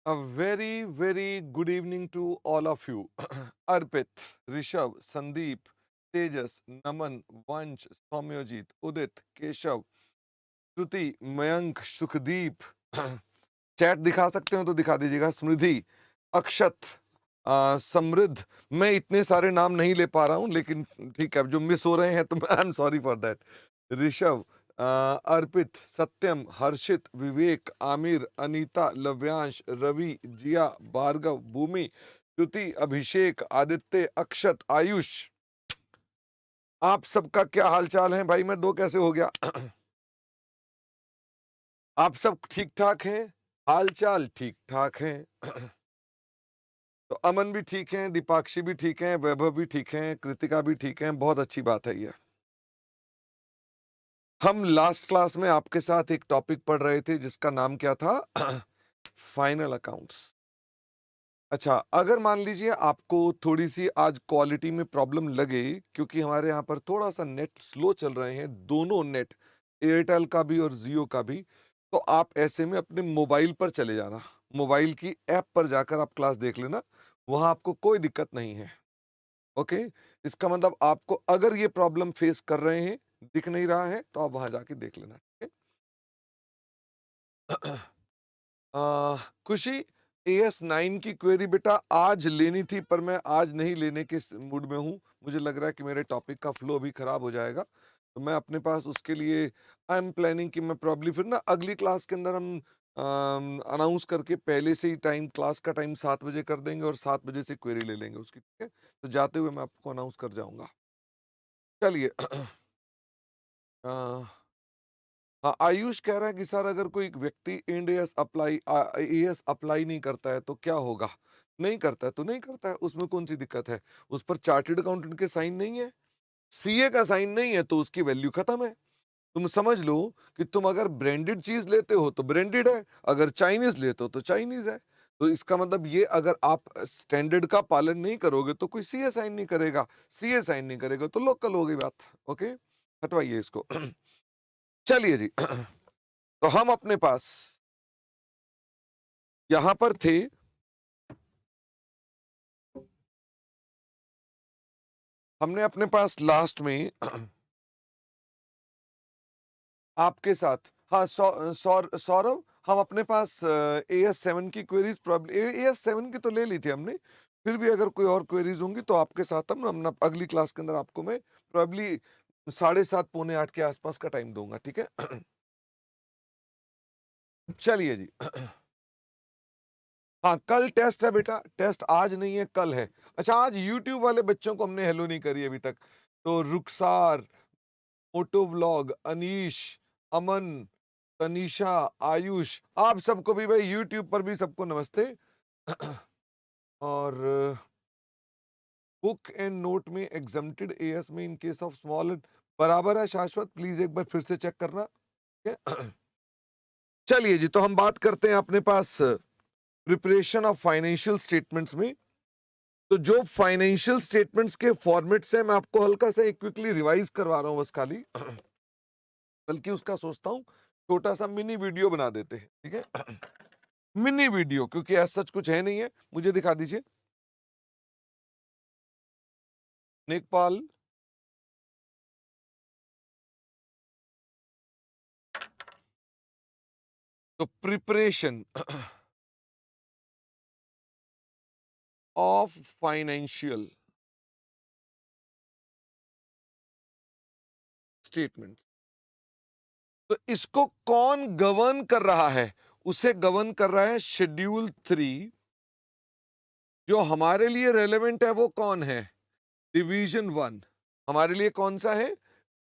A very, very good evening to all of you. Arpit, Rishabh, Sandeep, Tejas, Naman, Vanch, Soumyajit, Udit, Keshav, Shruti, Mayank, Sukhdeep, chat दिखा सकते हो तो दिखा दीजिएगा। स्मृति, अक्षत, समृद्ध। मैं इतने सारे नाम नहीं ले पा रहा हूं, लेकिन ठीक है, जो मिस हो रहे हैं तो I am sorry for that. Rishabh, Arpit, Satyam, Harshit, Vivek, Aamir, Anita, Lavyansh, Ravi, Jiya, Bhargav, Bhoomi, Shruti, Abhishek, Aditya, Akshat, Ayush. आप सबका क्या हालचाल है भाई? मैं दो कैसे हो गया? आप सब ठीक ठाक हैं? हालचाल ठीक ठाक है? तो अमन भी ठीक है, दीपाक्षी भी ठीक है, वैभव भी ठीक है, कृतिका भी ठीक है। बहुत अच्छी बात है ये। हम लास्ट क्लास में आपके साथ एक टॉपिक पढ़ रहे थे जिसका नाम क्या था? Final accounts. अच्छा, अगर मान लीजिए आपको थोड़ी सी आज क्वालिटी में प्रॉब्लम लगे, क्योंकि हमारे यहाँ पर थोड़ा सा नेट स्लो चल रहे हैं, दोनों नेट, एयरटेल का भी और जियो का भी, तो आप ऐसे में अपने मोबाइल पर चले जाना। मोबाइल की ऐप पर जाकर आप क्लास देख लेना, वहां आपको कोई दिक्कत नहीं है। ओके, इसका मतलब आपको अगर ये प्रॉब्लम फेस कर रहे हैं, दिख नहीं रहा है, तो आप वहां जाके देख लेना, ठीक है? खुशी, AS9 की क्वेरी बेटा आज लेनी थी, पर मैं आज नहीं लेने के मूड में हूँ। मुझे लग रहा है कि मेरे टॉपिक का फ्लो भी खराब हो जाएगा, तो मैं अपने पास उसके लिए आई एम प्लानिंग कि मैं प्रॉब्ली फिर ना अगली क्लास के अंदर हम अनाउंस करके पहले से ही टाइम, क्लास का टाइम 7 बजे कर देंगे और 7 बजे से क्वेरी ले लेंगे उसकी, ठीक है? तो जाते हुए मैं आपको अनाउंस कर जाऊंगा। चलिए। हाँ, आयुष कह रहा है कि सर अगर कोई व्यक्ति Ind AS apply as apply नहीं करता है तो क्या होगा? नहीं करता है तो नहीं करता है, उसमें कौन सी दिक्कत है? उस पर चार्टर्ड अकाउंटेंट के साइन नहीं है, सीए का साइन नहीं है, तो उसकी वैल्यू खत्म है। तुम समझ लो कि तुम अगर ब्रांडेड चीज लेते हो तो ब्रांडेड है, अगर चाइनीज लेते हो तो चाइनीज है। तो इसका मतलब ये, अगर आप स्टैंडर्ड का पालन नहीं करोगे तो कोई सीए साइन नहीं करेगा, सीए साइन नहीं करेगा तो लोकल हो गई बात। ओके, हटवाइए इसको। चलिए जी। तो हम अपने पास यहां पर थे, हमने अपने पास लास्ट में आपके साथ, हाँ, सौरभ, हम अपने पास AS7 की क्वेरीज, AS7 की तो ले ली थी हमने, फिर भी अगर कोई और क्वेरीज होंगी तो आपके साथ हम अगली क्लास के अंदर आपको मैं प्रॉब्ली 7:30 पौने 8 के आसपास का टाइम दूंगा, ठीक है? चलिए जी। हाँ, कल टेस्ट है बेटा, टेस्ट आज नहीं है, कल है। अच्छा, आज यूट्यूब वाले बच्चों को हमने हेलो नहीं करी अभी तक, तो रुखसार, मोटो व्लॉग, अनीश, अमन, तनीषा, आयुष, आप सबको भी भाई यूट्यूब पर भी सबको नमस्ते। और बुक एंड नोट में एग्जम्प्टेड एएस में इन केस ऑफ स्मॉल बराबर है शाश्वत, प्लीज एक बार फिर से चेक करना, ठीक है? चलिए जी, तो हम बात करते हैं अपने पास प्रिपरेशन ऑफ फाइनेंशियल स्टेटमेंट्स में। तो जो फाइनेंशियल स्टेटमेंट्स के फॉर्मेट्स हैं, मैं आपको हल्का सा एक क्विकली रिवाइज करवा रहा हूं बस खाली। बल्कि उसका सोचता हूँ छोटा सा मिनी वीडियो बना देते हैं, ठीक है? मिनी वीडियो, क्योंकि ऐसा सच कुछ है नहीं है। मुझे दिखा दीजिए नेकपाल। तो प्रिपरेशन ऑफ फाइनेंशियल स्टेटमेंट, तो इसको कौन गवर्न कर रहा है? उसे गवर्न कर रहा है शेड्यूल 3। जो हमारे लिए रेलेवेंट है वो कौन है? डिवीजन 1। हमारे लिए कौन सा है?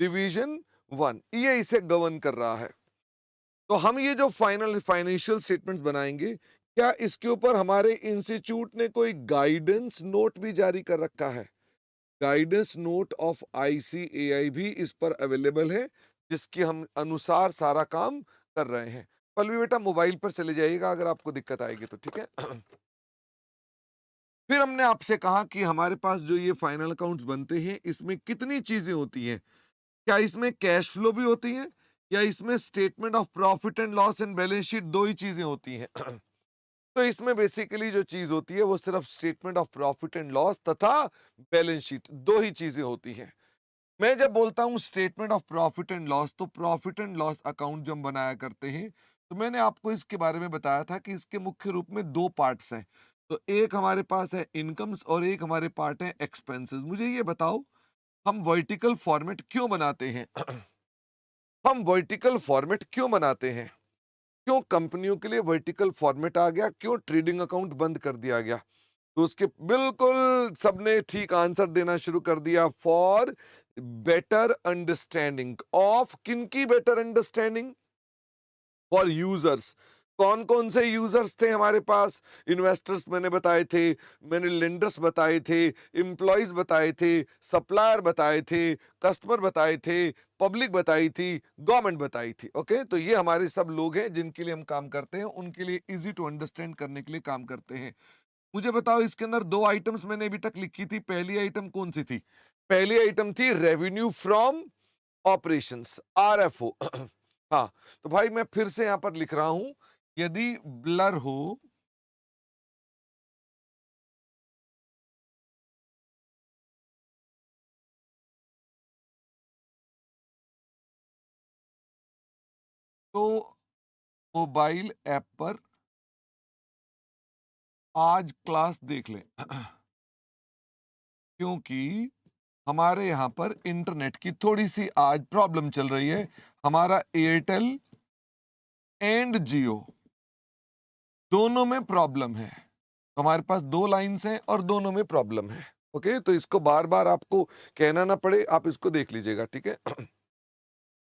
डिवीजन 1, ये इसे गवर्न कर रहा है। तो हम ये जो फाइनेंशियल स्टेटमेंट्स बनाएंगे, क्या इसके ऊपर हमारे इंस्टीट्यूट ने कोई गाइडेंस नोट भी जारी कर रखा है? गाइडेंस नोट ऑफ ICAI भी इस पर अवेलेबल है, जिसके हम अनुसार सारा काम कर रहे हैं। पल्लवी बेटा मोबाइल पर चले जाइएगा अगर आपको दिक्कत आएगी तो, ठीक है? फिर हमने आपसे कहा कि हमारे पास जो ये फाइनल अकाउंट्स बनते हैं, इसमें कितनी चीजें होती हैं? क्या इसमें कैश फ्लो भी होती है, या इसमें statement of profit and loss and balance sheet, दो ही चीजें होती हैं? तो इसमें बेसिकली जो चीज होती है वो सिर्फ statement of profit and loss तथा बैलेंस शीट, दो ही चीजें होती हैं। मैं जब बोलता हूं statement of profit and loss, तो प्रॉफिट एंड लॉस अकाउंट जो हम बनाया करते हैं, तो मैंने आपको इसके बारे में बताया था कि इसके मुख्य रूप में दो पार्ट्स हैं। तो एक हमारे पास है इनकम्स और एक हमारे पार्ट है एक्सपेंसेस। मुझे ये बताओ, हम वर्टिकल फॉर्मेट क्यों बनाते हैं? हम वर्टिकल फॉर्मेट क्यों बनाते हैं? क्यों कंपनियों के लिए वर्टिकल फॉर्मेट आ गया? क्यों ट्रेडिंग अकाउंट बंद कर दिया गया? तो उसके बिल्कुल सबने ठीक आंसर देना शुरू कर दिया। फॉर बेटर अंडरस्टैंडिंग ऑफ, किनकी बेटर अंडरस्टैंडिंग? For users. कौन कौन से यूजर्स थे हमारे पास? इन्वेस्टर्स मैंने बताए थे, मैंने लेंडर्स बताए थे, एम्प्लॉयज बताए थे, सप्लायर बताए थे, कस्टमर बताए थे, पब्लिक बताई थी, गवर्नमेंट बताई थी। ओके, तो ये हमारे सब लोग हैं जिनके लिए हम काम करते हैं, उनके लिए इजी टू अंडरस्टैंड करने के लिए काम करते हैं। मुझे बताओ, इसके अंदर दो आइटम्स मैंने अभी तक लिखी थी। पहली आइटम कौन सी थी? पहली आइटम थी रेवेन्यू फ्रॉम ऑपरेशंस, आरएफओ। हाँ, तो भाई मैं फिर से यहां पर लिख रहा हूं, यदि ब्लर हो तो मोबाइल ऐप पर आज क्लास देख लें। क्योंकि हमारे यहाँ पर इंटरनेट की थोड़ी सी आज प्रॉब्लम चल रही है। हमारा एयरटेल एंड जियो दोनों में प्रॉब्लम है। तो हमारे पास दो लाइंस हैं और दोनों में प्रॉब्लम है। ओके, तो इसको बार बार आपको कहना ना पड़े, आप इसको देख लीजिएगा, ठीक है?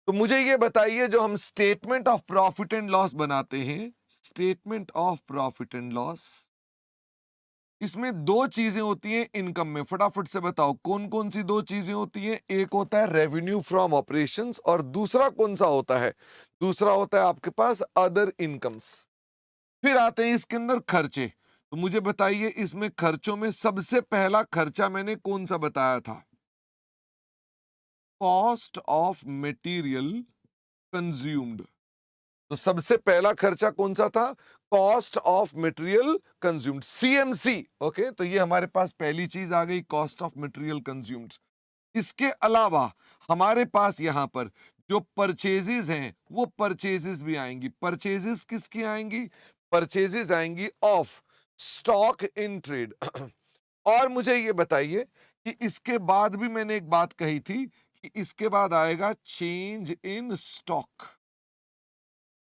तो मुझे ये बताइए, जो हम statement of profit and loss बनाते हैं, statement of profit and loss, इसमें दो चीजें होती हैं इनकम में। फटाफट से बताओ कौन कौन सी दो चीजें होती हैं? एक होता है रेवेन्यू फ्रॉम ऑपरेशंस और दूसरा कौन सा होता है? दूसरा होता है आपके पास अदर इनकम्स। फिर आते हैं इसके अंदर खर्चे। तो मुझे बताइए, इसमें खर्चों में सबसे पहला खर्चा मैंने कौन सा बताया था? Cost of material consumed. तो सबसे पहला खर्चा कौन सा था? Cost of material consumed, CMC. Okay, तो ये हमारे पास पहली चीज आ गई, कॉस्ट ऑफ मटेरियल कंज्यूम्ड। इसके अलावा हमारे पास यहां पर जो परचेजेस हैं, वो परचेजेस भी आएंगी। परचेजेस किसकी आएंगी? परचेजेस आएंगी ऑफ स्टॉक इन ट्रेड। और मुझे ये बताइए कि इसके बाद भी मैंने एक बात कही थी कि इसके बाद आएगा चेंज इन स्टॉक।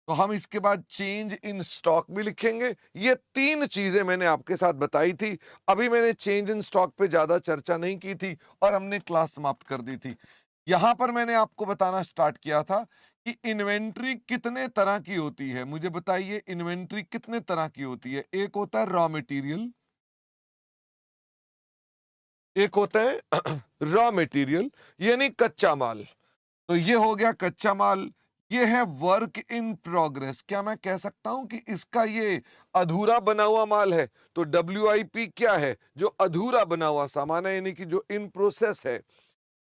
तो हम इसके बाद चेंज इन स्टॉक भी लिखेंगे। ये तीन चीजें मैंने आपके साथ बताई थी। अभी मैंने चेंज इन स्टॉक पे ज्यादा चर्चा नहीं की थी और हमने क्लास समाप्त कर दी थी। यहां पर मैंने आपको बताना स्टार्ट किया था कि इन्वेंट्री कितने तरह की होती है। मुझे बताइए, इन्वेंट्री कितने तरह की होती है? एक होता है रॉ मटेरियल, एक होता है रॉ मटेरियल यानी कच्चा माल। तो ये हो गया कच्चा माल। ये है वर्क इन प्रोग्रेस। क्या मैं कह सकता हूं कि इसका ये अधूरा बना हुआ माल है? तो WIP क्या है? जो अधूरा बना हुआ सामान है, यानी कि जो इन प्रोसेस है।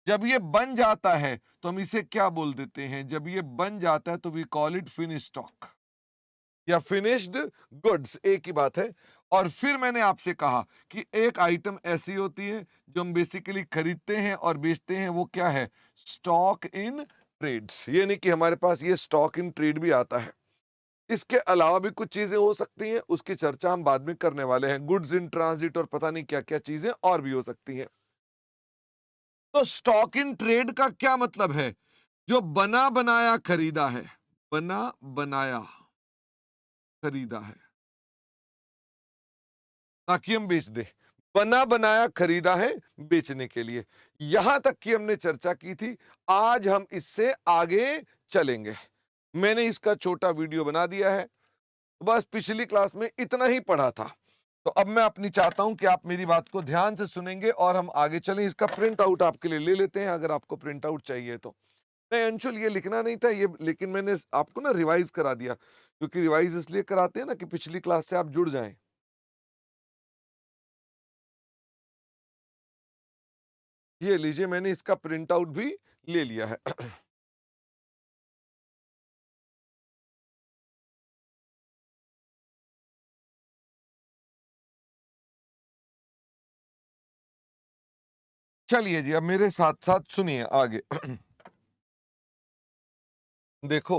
जब ये बन जाता है तो हम इसे क्या बोल देते हैं? जब ये बन जाता है तो we call it finish stock या फिनिश्ड गुड्स, एक ही बात है। और फिर मैंने आपसे कहा कि एक आइटम ऐसी होती है जो हम बेसिकली खरीदते हैं और बेचते हैं, वो क्या है? स्टॉक इन ट्रेड्स, यानी कि हमारे पास ये स्टॉक इन ट्रेड भी आता है। इसके अलावा भी कुछ चीजें हो सकती हैं, उसकी चर्चा हम बाद में करने वाले हैं। गुड्स इन ट्रांजिट और पता नहीं क्या क्या चीजें और भी हो सकती हैं। तो स्टॉक इन ट्रेड का क्या मतलब है? जो बना बनाया खरीदा है, बना बनाया खरीदा है ताकि हम बेच दे। बना बनाया खरीदा है बेचने के लिए। यहां तक की हमने चर्चा की थी। आज हम इससे आगे चलेंगे। मैंने इसका छोटा वीडियो बना दिया है। बस पिछली क्लास में इतना ही पढ़ा था। तो अब मैं अपनी चाहता हूं कि आप मेरी बात को ध्यान से सुनेंगे और हम आगे चलें। इसका प्रिंट आउट आपके लिए ले लेते हैं, अगर आपको प्रिंट आउट चाहिए तो। नहीं अंशुल, ये लिखना नहीं था ये, लेकिन मैंने आपको ना रिवाइज करा दिया, क्योंकि रिवाइज इसलिए कराते हैं ना कि पिछली क्लास से आप जुड़ जाएं। ये लीजिए, मैंने इसका प्रिंट आउट भी ले लिया है। चलिए जी, अब मेरे साथ साथ सुनिए आगे। देखो,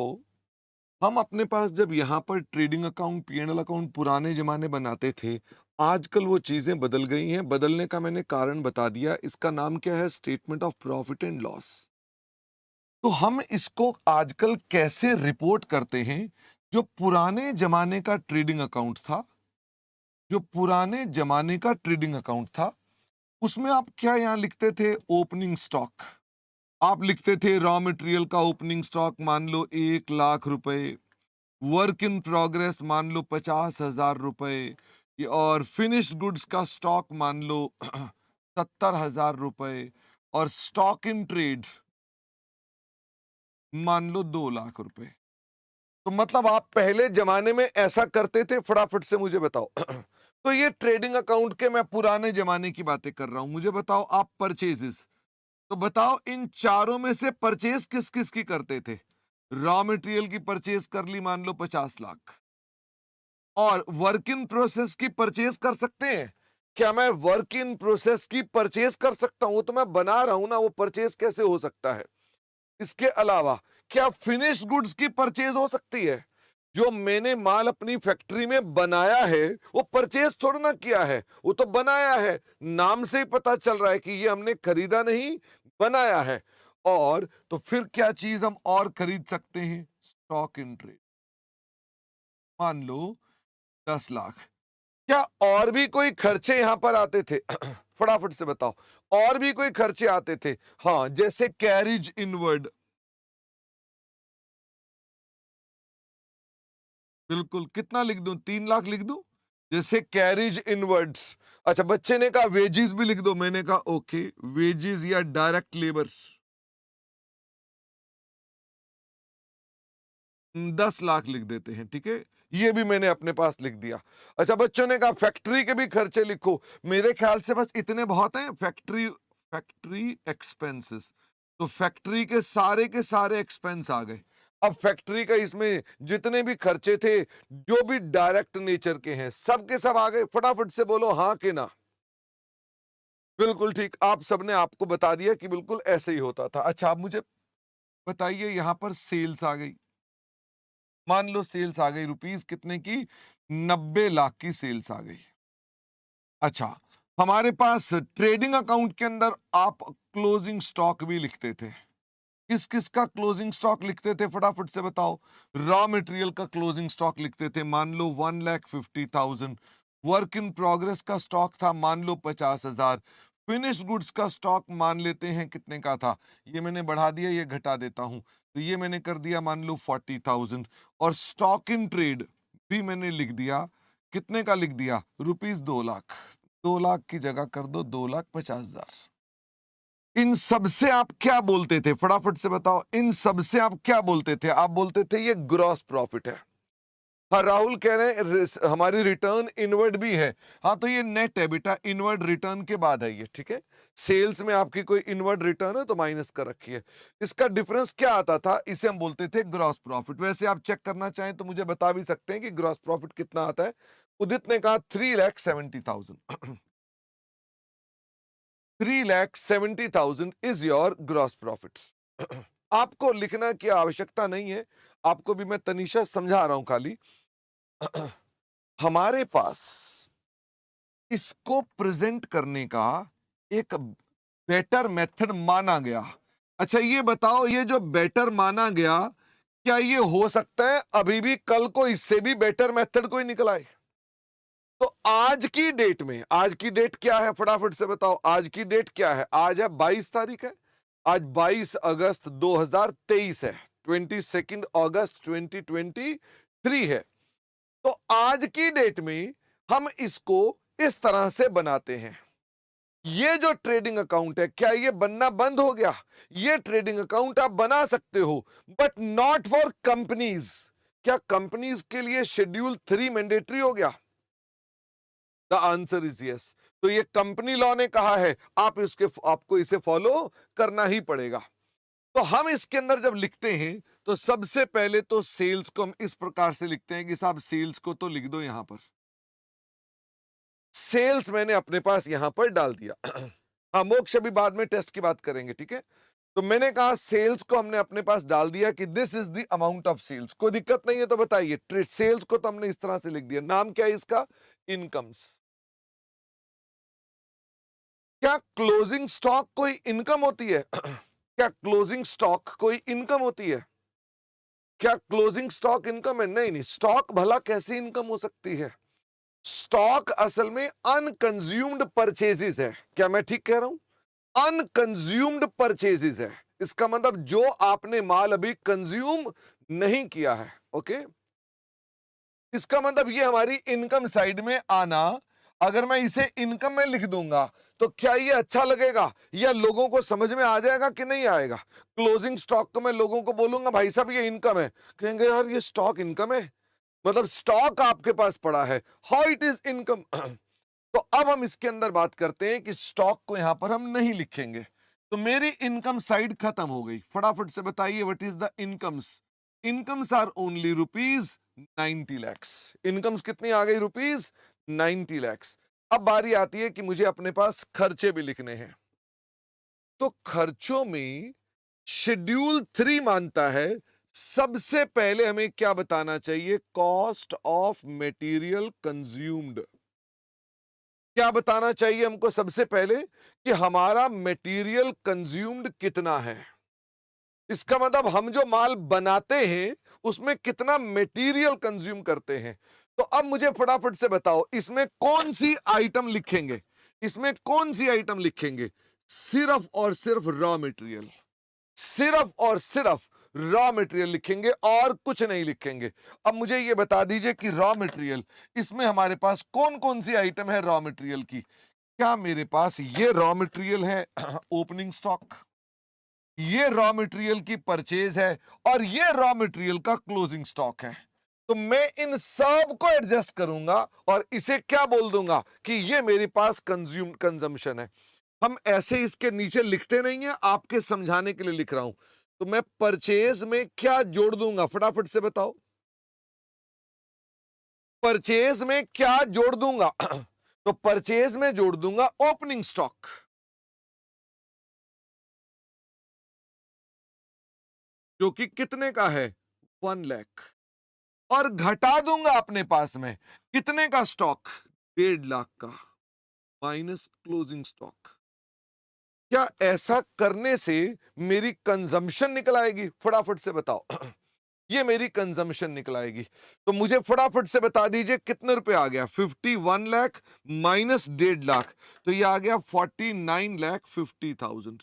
हम अपने पास जब यहाँ पर ट्रेडिंग अकाउंट, पीएनएल अकाउंट पुराने जमाने बनाते थे, आजकल वो चीजें बदल गई हैं। बदलने का मैंने कारण बता दिया। इसका नाम क्या है? Statement of profit and loss. तो हम इसको आजकल कैसे रिपोर्ट करते हैं? जो पुराने जमाने का ट्रेडिंग अकाउंट था, जो पुराने जमाने का ट्रेडिंग अकाउंट था, उसमें आप क्या यहाँ लिखते थे? Opening stock. आप लिखते थे रॉ मटेरियल का ओपनिंग स्टॉक मान लो 1 लाख रुपए, वर्क इन प्रोग्रेस मान लो 50,000 रुपए, और फिनिश्ड गुड्स का स्टॉक मान लो 70,000 रुपए, और स्टॉक इन ट्रेड मान लो 2 लाख रुपए। तो मतलब आप पहले जमाने में ऐसा करते थे? फटाफट से मुझे बताओ। तो ये ट्रेडिंग अकाउंट के मैं पुराने जमाने की बातें कर रहा हूं। मुझे बताओ आप परचेजेस, तो बताओ इन चारों में से परचेज किस किस की करते थे? रॉ मटेरियल की परचेज कर ली मान लो 50 लाख, और वर्क इन प्रोसेस की परचेज कर सकते हैं? क्या मैं वर्क इन प्रोसेस की परचेज कर सकता हूं? वो तो मैं बना रहा हूं ना, वो परचेज कैसे हो सकता है? इसके अलावा क्या फिनिश गुड्स की परचेज हो सकती है? जो मैंने माल अपनी फैक्ट्री में बनाया है, वो परचेज थोड़ा ना किया है, वो तो बनाया है। नाम से ही पता चल रहा है कि ये हमने खरीदा नहीं, बनाया है। और तो फिर क्या चीज हम और खरीद सकते हैं? स्टॉक इन ट्रेड मान लो 10 लाख। क्या और भी कोई खर्चे यहां पर आते थे? फटाफट से बताओ, और भी कोई खर्चे आते थे? हाँ, जैसे कैरिज इनवर्ड। बिल्कुल, कितना लिख दूं? 3 लाख लिख दूं? जैसे कैरिज इनवर्ड्स। अच्छा, बच्चे ने कहा वेजेस भी लिख दो। मैंने कहा ओके, वेजेस या डायरेक्ट लेबर्स 10 लाख लिख देते हैं, ठीक है। ये भी मैंने अपने पास लिख दिया। अच्छा, बच्चों ने कहा फैक्ट्री के भी खर्चे लिखो। मेरे ख्याल से बस इतने बहुत हैं। फैक्ट्री फैक्ट्री एक्सपेंसेस, तो फैक्ट्री के सारे एक्सपेंस आ गए। अब फैक्ट्री का इसमें जितने भी खर्चे थे, जो भी डायरेक्ट नेचर के हैं, सब के सब आ गए। फटाफट से बोलो हाँ कि ना। बिल्कुल ठीक, आप सबने आपको बता दिया कि बिल्कुल ऐसे ही होता था। अच्छा, आप मुझे बताइए, यहां पर सेल्स आ गई। मान लो सेल्स आ गई रुपीस कितने की? 90 लाख की सेल्स आ गई। अच्छा, हमारे पास ट्रेडिंग अकाउंट के अंदर आप क्लोजिंग स्टॉक भी लिखते थे। किस किस का क्लोजिंग स्टॉक लिखते थे? फटाफट से बताओ। रॉ मटेरियल का क्लोजिंग स्टॉक लिखते थे, मान लो 1,50,000। वर्क इन प्रोग्रेस का स्टॉक था मान लो 50,000। फिनिश्ड गुड्स का स्टॉक मान लेते हैं कितने का था? ये मैंने बढ़ा दिया, ये घटा देता हूं, तो ये मैंने कर दिया मान लो 40,000। और स्टॉक इन ट्रेड भी मैंने लिख दिया। कितने का लिख दिया? ₹2 लाख। 2 लाख की जगह कर दो 2,50,000। इन सब से आप क्या बोलते थे? फटाफट से बताओ, इन सब से आप क्या बोलते थे? आप बोलते थे ये ग्रॉस प्रॉफिट है। हाँ, राहुल कह रहे हैं हमारी रिटर्न इनवर्ड भी है। हाँ, तो ये नेट है बेटा, इनवर्ड रिटर्न के बाद है ये, ठीक है। सेल्स में आपकी कोई इनवर्ड रिटर्न है तो माइनस कर रखी है। इसका डिफरेंस क्या आता था? इसे हम बोलते थे ग्रॉस प्रॉफिट। वैसे आप चेक करना चाहें तो मुझे बता भी सकते हैं कि ग्रॉस प्रॉफिट कितना आता है। उदित ने कहा 3,70,000। 3,70,000 इज योर ग्रॉस प्रॉफिट। आपको लिखना की आवश्यकता नहीं है, आपको भी मैं तनीषा समझा रहा हूं खाली। हमारे पास इसको प्रेजेंट करने का एक बेटर मेथड माना गया। अच्छा, ये बताओ, ये जो बेटर माना गया, क्या ये हो सकता है अभी भी कल को इससे भी बेटर मेथड कोई निकल आए? तो आज की डेट में, आज की डेट क्या है? फटाफट से बताओ, आज की डेट क्या है? आज है 22 तारीख है। आज 22 अगस्त 2023 है। 22 अगस्त 2023 है। तो आज की डेट में हम इसको इस तरह से बनाते हैं। ये जो ट्रेडिंग अकाउंट है, क्या ये बनना बंद हो गया? ये ट्रेडिंग अकाउंट आप बना सकते हो, बट नॉट फॉर कंपनीज। क्या कंपनीज के लिए शेड्यूल 3 मैंडेटरी हो गया? The answer is yes. तो ये कंपनी लॉ ने कहा है, आपको इसे फॉलो करना ही पड़ेगा। तो हम इसके अंदर जब लिखते हैं, तो सबसे पहले तो सेल्स को हम इस प्रकार से लिखते हैं कि साहब सेल्स को तो लिख दो यहां पर। सेल्स मैंने अपने पास यहां पर डाल दिया। हाँ, मोक्ष अभी बाद में टेस्ट की बात करेंगे, ठीक है। तो मैंने कहा सेल्स को हमने अपने पास डाल दिया कि this is the amount of sales. कोई दिक्कत नहीं है तो बताइए, सेल्स को तो हमने इस तरह से लिख दिया। नाम क्या है इसका? इनकम्स। क्या क्लोजिंग स्टॉक कोई इनकम होती है? क्या क्लोजिंग स्टॉक कोई इनकम होती है? क्या क्लोजिंग स्टॉक इनकम है? नहीं नहीं, स्टॉक भला कैसे इनकम हो सकती है? स्टॉक असल में अनकंज्यूम्ड परचेजेस है। क्या मैं ठीक कह रहा हूं? अनकंज्यूम्ड परचेजेस है। इसका मतलब जो आपने माल अभी कंज्यूम नहीं किया है। ओके, इसका मतलब ये हमारी इनकम साइड में आना। अगर मैं इसे इनकम में लिख दूंगा तो क्या ये अच्छा लगेगा या लोगों को समझ में आ जाएगा कि नहीं आएगा? क्लोजिंग स्टॉक को मैं लोगों को बोलूंगा भाई साहब ये इनकम है, कहेंगे यार ये स्टॉक इनकम है, मतलब स्टॉक आपके पास पड़ा है, हाउ इट इज इनकम। तो अब हम इसके अंदर बात करते हैं कि स्टॉक को यहां पर हम नहीं लिखेंगे। तो मेरी इनकम साइड खत्म हो गई। फटाफट से बताइए what is the incomes? Incomes are only rupees 90 lakhs. Incomes कितनी आ गई? रुपीज 90 लैक्स। अब बारी आती है कि मुझे अपने पास खर्चे भी लिखने हैं। तो खर्चों में शेड्यूल 3 मानता है सबसे पहले हमें क्या बताना चाहिए? Cost of material consumed. क्या बताना चाहिए हमको सबसे पहले? कि हमारा मटेरियल कंज्यूम्ड कितना है। इसका मतलब हम जो माल बनाते हैं उसमें कितना मटेरियल कंज्यूम करते हैं। तो अब मुझे फटाफट से बताओ इसमें कौन सी आइटम लिखेंगे? इसमें कौन सी आइटम लिखेंगे? सिर्फ और सिर्फ रॉ मटेरियल। सिर्फ और सिर्फ रॉ मटेरियल लिखेंगे और कुछ नहीं लिखेंगे। अब मुझे ये बता दीजिए कि रॉ मटेरियल, इसमें हमारे पास कौन कौन सी आइटम है रॉ मटेरियल की? क्या मेरे पास ये रॉ मटेरियल है ओपनिंग स्टॉक, ये रॉ मटेरियल की परचेज है और ये रॉ मटेरियल का क्लोजिंग स्टॉक है। तो मैं इन सब को एडजस्ट करूंगा और इसे क्या बोल दूंगा कि ये मेरे पास कंजम्पशन है। हम ऐसे इसके नीचे लिखते नहीं है, आपके समझाने के लिए लिख रहा हूं। तो मैं परचेज में क्या जोड़ दूंगा? फटाफट से बताओ, परचेज में क्या जोड़ दूंगा? तो परचेज में जोड़ दूंगा ओपनिंग स्टॉक, जो कि कितने का है? 1 लाख। और घटा दूंगा अपने पास में कितने का स्टॉक? 1.5 लाख का, माइनस क्लोजिंग स्टॉक। क्या ऐसा करने से मेरी कंजम्पशन निकल आएगी? फटाफट से बताओ। ये मेरी कंजम्पशन निकल आएगी। तो मुझे फटाफट से बता दीजिए कितने रुपए आ गया? 51 लाख माइनस 1.5 लाख, तो ये आ गया 49,50,000।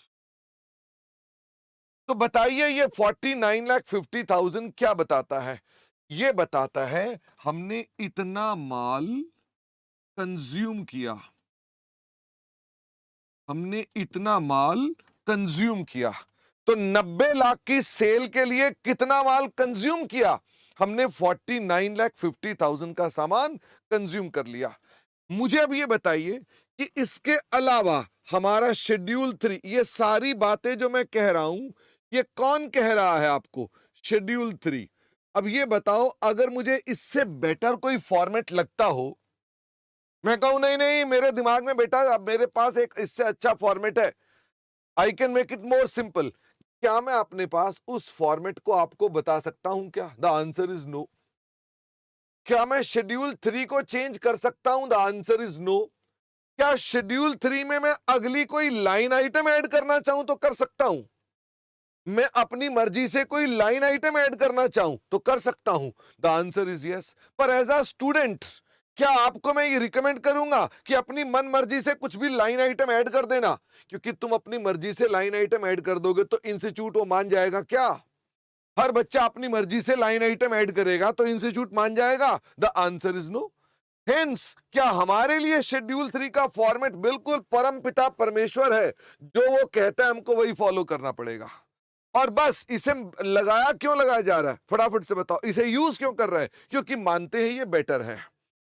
तो बताइए ये 49,50,000 क्या बताता है? ये बताता है हमने इतना माल कंज्यूम किया, हमने इतना माल कंज्यूम किया। तो 90 लाख की सेल के लिए कितना माल कंज्यूम किया? हमने 49,50,000 का सामान कंज्यूम कर लिया। मुझे अब ये बताइए कि इसके अलावा हमारा शेड्यूल 3, ये सारी बातें जो मैं कह रहा हूं ये कौन कह रहा है आपको? शेड्यूल 3। अब ये बताओ अगर मुझे इससे बेटर कोई फॉर्मेट लगता हो, मैं कहूं नहीं नहीं मेरे दिमाग में बेटा अब मेरे पास एक इससे अच्छा फॉर्मेट है, I can make it more simple, क्या मैं अपने पास उस फॉर्मेट को आपको बता सकता हूं क्या? The answer is no. क्या मैं शेड्यूल 3 को चेंज कर सकता हूं? The answer is no. क्या शेड्यूल 3 में मैं अगली कोई लाइन आइटम ऐड करना चाहूं तो कर सकता हूं? मैं अपनी मर्जी से कोई लाइन आइटम ऐड करना चाहूं तो कर सकता हूं? The answer is yes. पर एज अ स्टूडेंट क्या आपको मैं ये रिकमेंड करूंगा कि अपनी मन मर्जी से कुछ भी लाइन आइटम ऐड कर देना? क्योंकि तुम अपनी मर्जी से लाइन आइटम ऐड कर दोगे तो इंस्टीट्यूट वो मान जाएगा क्या? हर बच्चा अपनी मर्जी से लाइन आइटम ऐड करेगा तो इंस्टीट्यूट मान जाएगा? The answer is no. Hence क्या हमारे लिए शेड्यूल 3 का फॉर्मेट बिल्कुल परम पिता परमेश्वर है, जो वो कहता है हमको वही फॉलो करना पड़ेगा। और बस इसे लगाया क्यों लगाया जा रहा है? फटाफट से बताओ, इसे यूज क्यों कर रहा है? क्योंकि मानते हैं ये बेटर है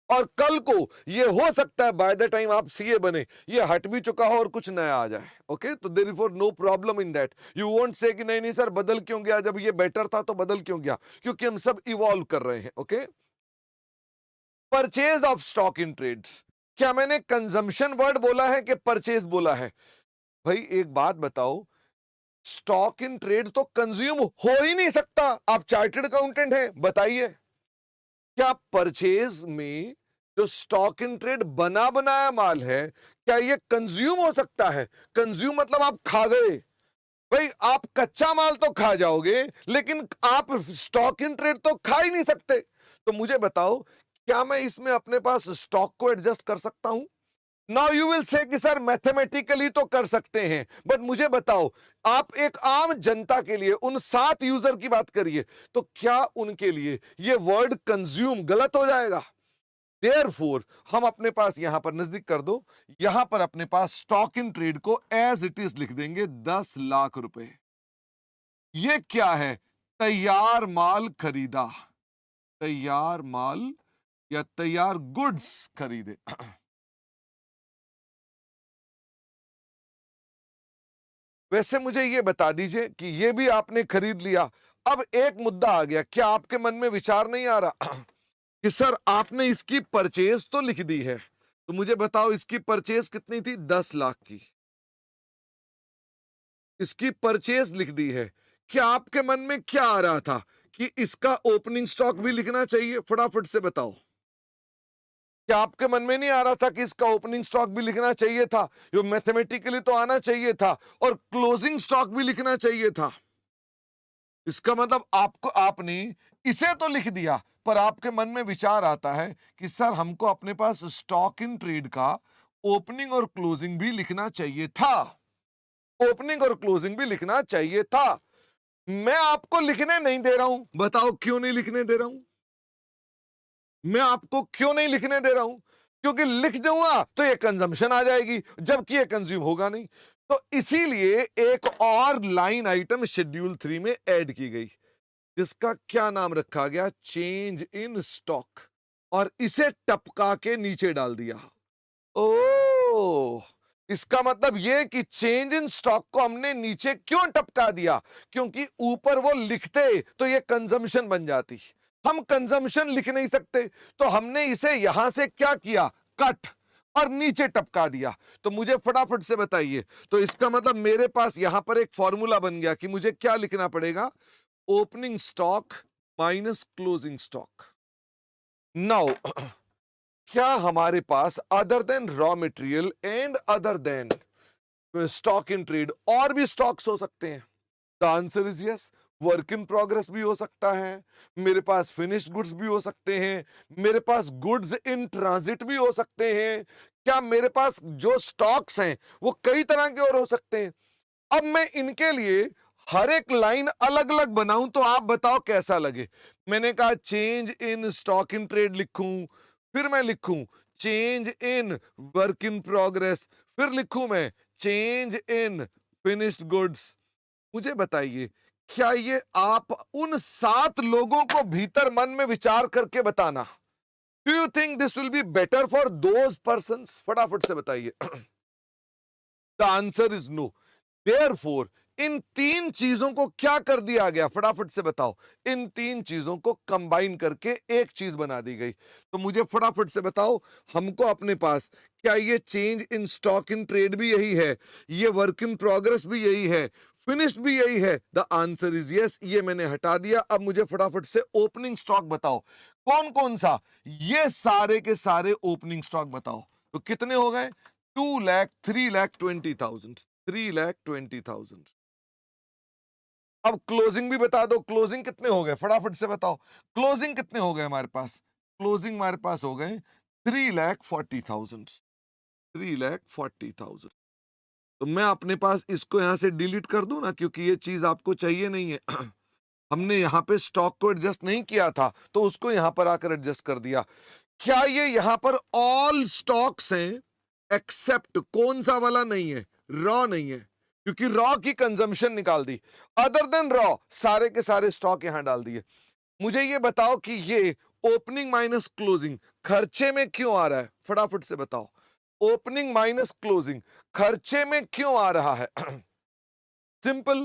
और कल को ये हो सकता है बाय द टाइम आप सीए बने ये हट भी चुका हो और कुछ नया आ जाए। ओके, तो therefore no problem in that. You won't say कि नहीं नहीं सर बदल क्यों गया, जब ये बेटर था तो बदल क्यों गया? क्योंकि हम सब इवॉल्व कर रहे हैं। Okay, purchase of stock in trades, क्या मैंने कंजम्पशन वर्ड बोला है कि परचेज बोला है? भाई एक बात बताओ, स्टॉक इन ट्रेड तो कंज्यूम हो ही नहीं सकता। आप चार्टर्ड अकाउंटेंट हैं, बताइए क्या परचेज में जो स्टॉक इन ट्रेड बना बनाया माल है, क्या ये कंज्यूम हो सकता है? कंज्यूम मतलब आप खा गए। भाई आप कच्चा माल तो खा जाओगे, लेकिन आप स्टॉक इन ट्रेड तो खा ही नहीं सकते। तो मुझे बताओ, क्या मैं इसमें अपने पास स्टॉक को एडजस्ट कर सकता हूं? नाउ यू विल से कि सर मैथमेटिकली तो कर सकते हैं, बट मुझे बताओ, आप एक आम जनता के लिए, उन 7 यूजर की बात करिए, तो क्या उनके लिए ये वर्ड कंज्यूम गलत हो जाएगा? देयरफॉर हम अपने पास यहां पर नजदीक कर दो, यहां पर अपने पास स्टॉक इन ट्रेड को एज इट इज लिख देंगे 10 लाख रुपए। ये क्या है? तैयार माल खरीदा, तैयार माल या तैयार गुड्स खरीदे। वैसे मुझे ये बता दीजिए कि ये भी आपने खरीद लिया। अब एक मुद्दा आ गया, क्या आपके मन में विचार नहीं आ रहा कि सर आपने इसकी परचेज तो लिख दी है, तो मुझे बताओ इसकी परचेज कितनी थी? 10 लाख की इसकी परचेज लिख दी है। क्या आपके मन में क्या आ रहा था कि इसका ओपनिंग स्टॉक भी लिखना चाहिए? फटाफट से बताओ, क्या आपके मन में नहीं आ रहा था कि इसका ओपनिंग स्टॉक भी लिखना चाहिए था? जो मैथमेटिकली तो आना चाहिए था, और क्लोजिंग स्टॉक भी लिखना चाहिए था। इसका मतलब आपको, आपने इसे तो लिख दिया, पर आपके मन में विचार आता है कि सर हमको अपने पास स्टॉक इन ट्रेड का ओपनिंग और क्लोजिंग भी लिखना चाहिए था। ओपनिंग और क्लोजिंग भी लिखना चाहिए था। मैं आपको लिखने नहीं दे रहा हूं, बताओ क्यों नहीं लिखने दे रहा हूं? मैं आपको क्यों नहीं लिखने दे रहा हूं? क्योंकि लिख दूंगा तो ये कंजम्पशन आ जाएगी, जबकि ये कंज्यूम होगा नहीं। तो इसीलिए एक और लाइन आइटम शेड्यूल 3 में ऐड की गई, जिसका क्या नाम रखा गया? चेंज इन स्टॉक, और इसे टपका के नीचे डाल दिया। ओ, इसका मतलब यह कि चेंज इन स्टॉक को हमने नीचे क्यों टपका दिया? क्योंकि ऊपर वो लिखते तो ये कंजम्पशन बन जाती। हम कंजम्पशन लिख नहीं सकते, तो हमने इसे यहां से क्या किया? कट, और नीचे टपका दिया। तो मुझे फटाफट से बताइए, तो इसका मतलब मेरे पास यहां पर एक फॉर्मूला बन गया कि मुझे क्या लिखना पड़ेगा? Opening stock minus closing stock. Now क्या हमारे पास other than raw material and other than stock in trade और भी स्टॉक्स हो सकते हैं? The answer is yes. Work in progress भी हो सकता है, मेरे पास फिनिश्ड गुड्स भी हो सकते हैं, मेरे पास गुड्स इन ट्रांजिट भी हो सकते हैं। क्या मेरे पास जो स्टॉक्स हैं वो कई तरह के और हो सकते हैं? अब मैं इनके लिए हर एक लाइन अलग अलग बनाऊं तो आप बताओ कैसा लगे? मैंने कहा change in stock in trade लिखूं, फिर मैं लिखूं change in work in progress, फिर लिखूं मैं चेंज इन फिनिश्ड गुड्स। मुझे बताइए, क्या ये आप उन 7 लोगों को भीतर मन में विचार करके बताना, do you think this will be better for those persons? फटाफट से बताइए। The answer is no. Therefore इन 3 चीजों को क्या कर दिया गया? फटाफट से बताओ। इन 3 चीजों को कंबाइन करके एक चीज बना दी गई। तो मुझे फटाफट से बताओ, हमको अपने पास क्या ये change in stock in trade भी यही है, ये वर्क इन प्रोग्रेस भी यही है, फिनिश्ड भी यही है? The answer is yes. ये मैंने हटा दिया। अब मुझे फटाफट से ओपनिंग स्टॉक बताओ, कौन कौन सा? ये सारे के सारे ओपनिंग स्टॉक बताओ। तो कितने हो गए? 2 लाख, 3 लाख 20,000, 3 लाख 20,000। अब क्लोजिंग भी बता दो, क्लोजिंग कितने हो गए? फटाफट से बताओ, क्लोजिंग कितने हो गए हमारे पास? क्लोजिंग हमारे पास हो गए 3,40,000, 3,40,000। तो मैं अपने पास इसको यहां से डिलीट कर दूं ना, क्योंकि ये चीज आपको चाहिए नहीं है। हमने यहां पे स्टॉक को एडजस्ट नहीं किया था, तो उसको यहां पर आकर एडजस्ट कर दिया। क्या ये यहां पर ऑल स्टॉक्स हैं एक्सेप्ट कौन सा वाला नहीं है? रॉ नहीं है, क्योंकि रॉ की कंजम्पशन निकाल दी। अदर देन रॉ सारे के सारे स्टॉक यहां डाल दिए। मुझे ये बताओ कि ये ओपनिंग माइनस क्लोजिंग खर्चे में क्यों आ रहा है? फटाफट से बताओ, ओपनिंग माइनस क्लोजिंग खर्चे में क्यों आ रहा है? सिंपल।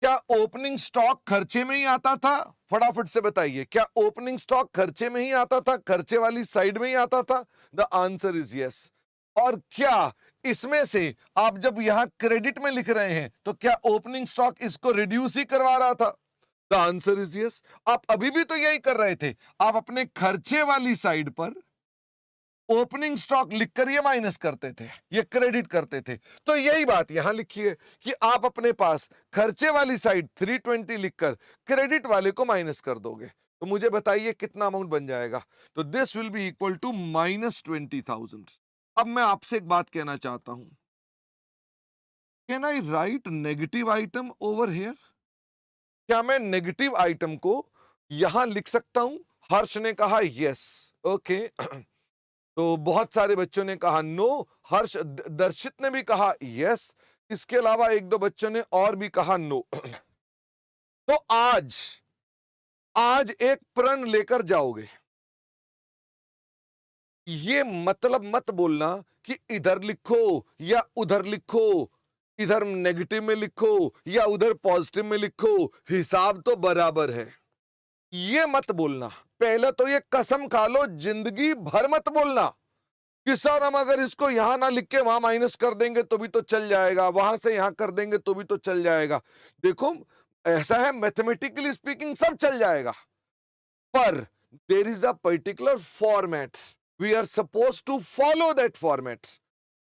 क्या ओपनिंग स्टॉक खर्चे में ही आता था? फटाफट से बताइए, क्या ओपनिंग स्टॉक खर्चे में ही आता था? खर्चे वाली साइड में ही आता था? The answer is yes. और क्या इसमें से आप जब यहां क्रेडिट में लिख रहे हैं तो क्या ओपनिंग स्टॉक इसको रिड्यूस ही करवा रहा था? The answer is yes. आप अभी भी तो यही कर रहे थे, आप अपने खर्चे वाली साइड पर ओपनिंग स्टॉक लिखकर ये माइनस करते थे, ये क्रेडिट करते थे। तो यही बात यहां लिखी है कि आप अपने पास खर्चे वाली साइड 320 लिखकर क्रेडिट वाले को माइनस कर दोगे। तो मुझे बताइए कितना अमाउंट बन जाएगा? तो this will be equal to -20,000। अब मैं आपसे एक बात कहना चाहता हूं, can I write negative item over here? क्या मैं नेगेटिव आइटम को यहां लिख सकता हूं? हर्ष ने कहा यस, ओके। तो बहुत सारे बच्चों ने कहा नो, हर्ष दर्शित ने भी कहा यस, इसके अलावा एक दो बच्चों ने और भी कहा नो। तो आज आज एक प्रण लेकर जाओगे, ये मतलब मत बोलना कि इधर लिखो या उधर लिखो, इधर नेगेटिव में लिखो या उधर पॉजिटिव में लिखो, हिसाब तो बराबर है, ये मत बोलना। पहले तो ये कसम खा लो, जिंदगी भर मत बोलना कि सर हम अगर इसको यहां ना लिख के वहां माइनस कर देंगे तो भी तो चल जाएगा, वहां से यहां कर देंगे तो भी तो चल जाएगा। देखो ऐसा है, मैथमेटिकली स्पीकिंग सब चल जाएगा, पर there is a particular format, we are suppose to follow that format,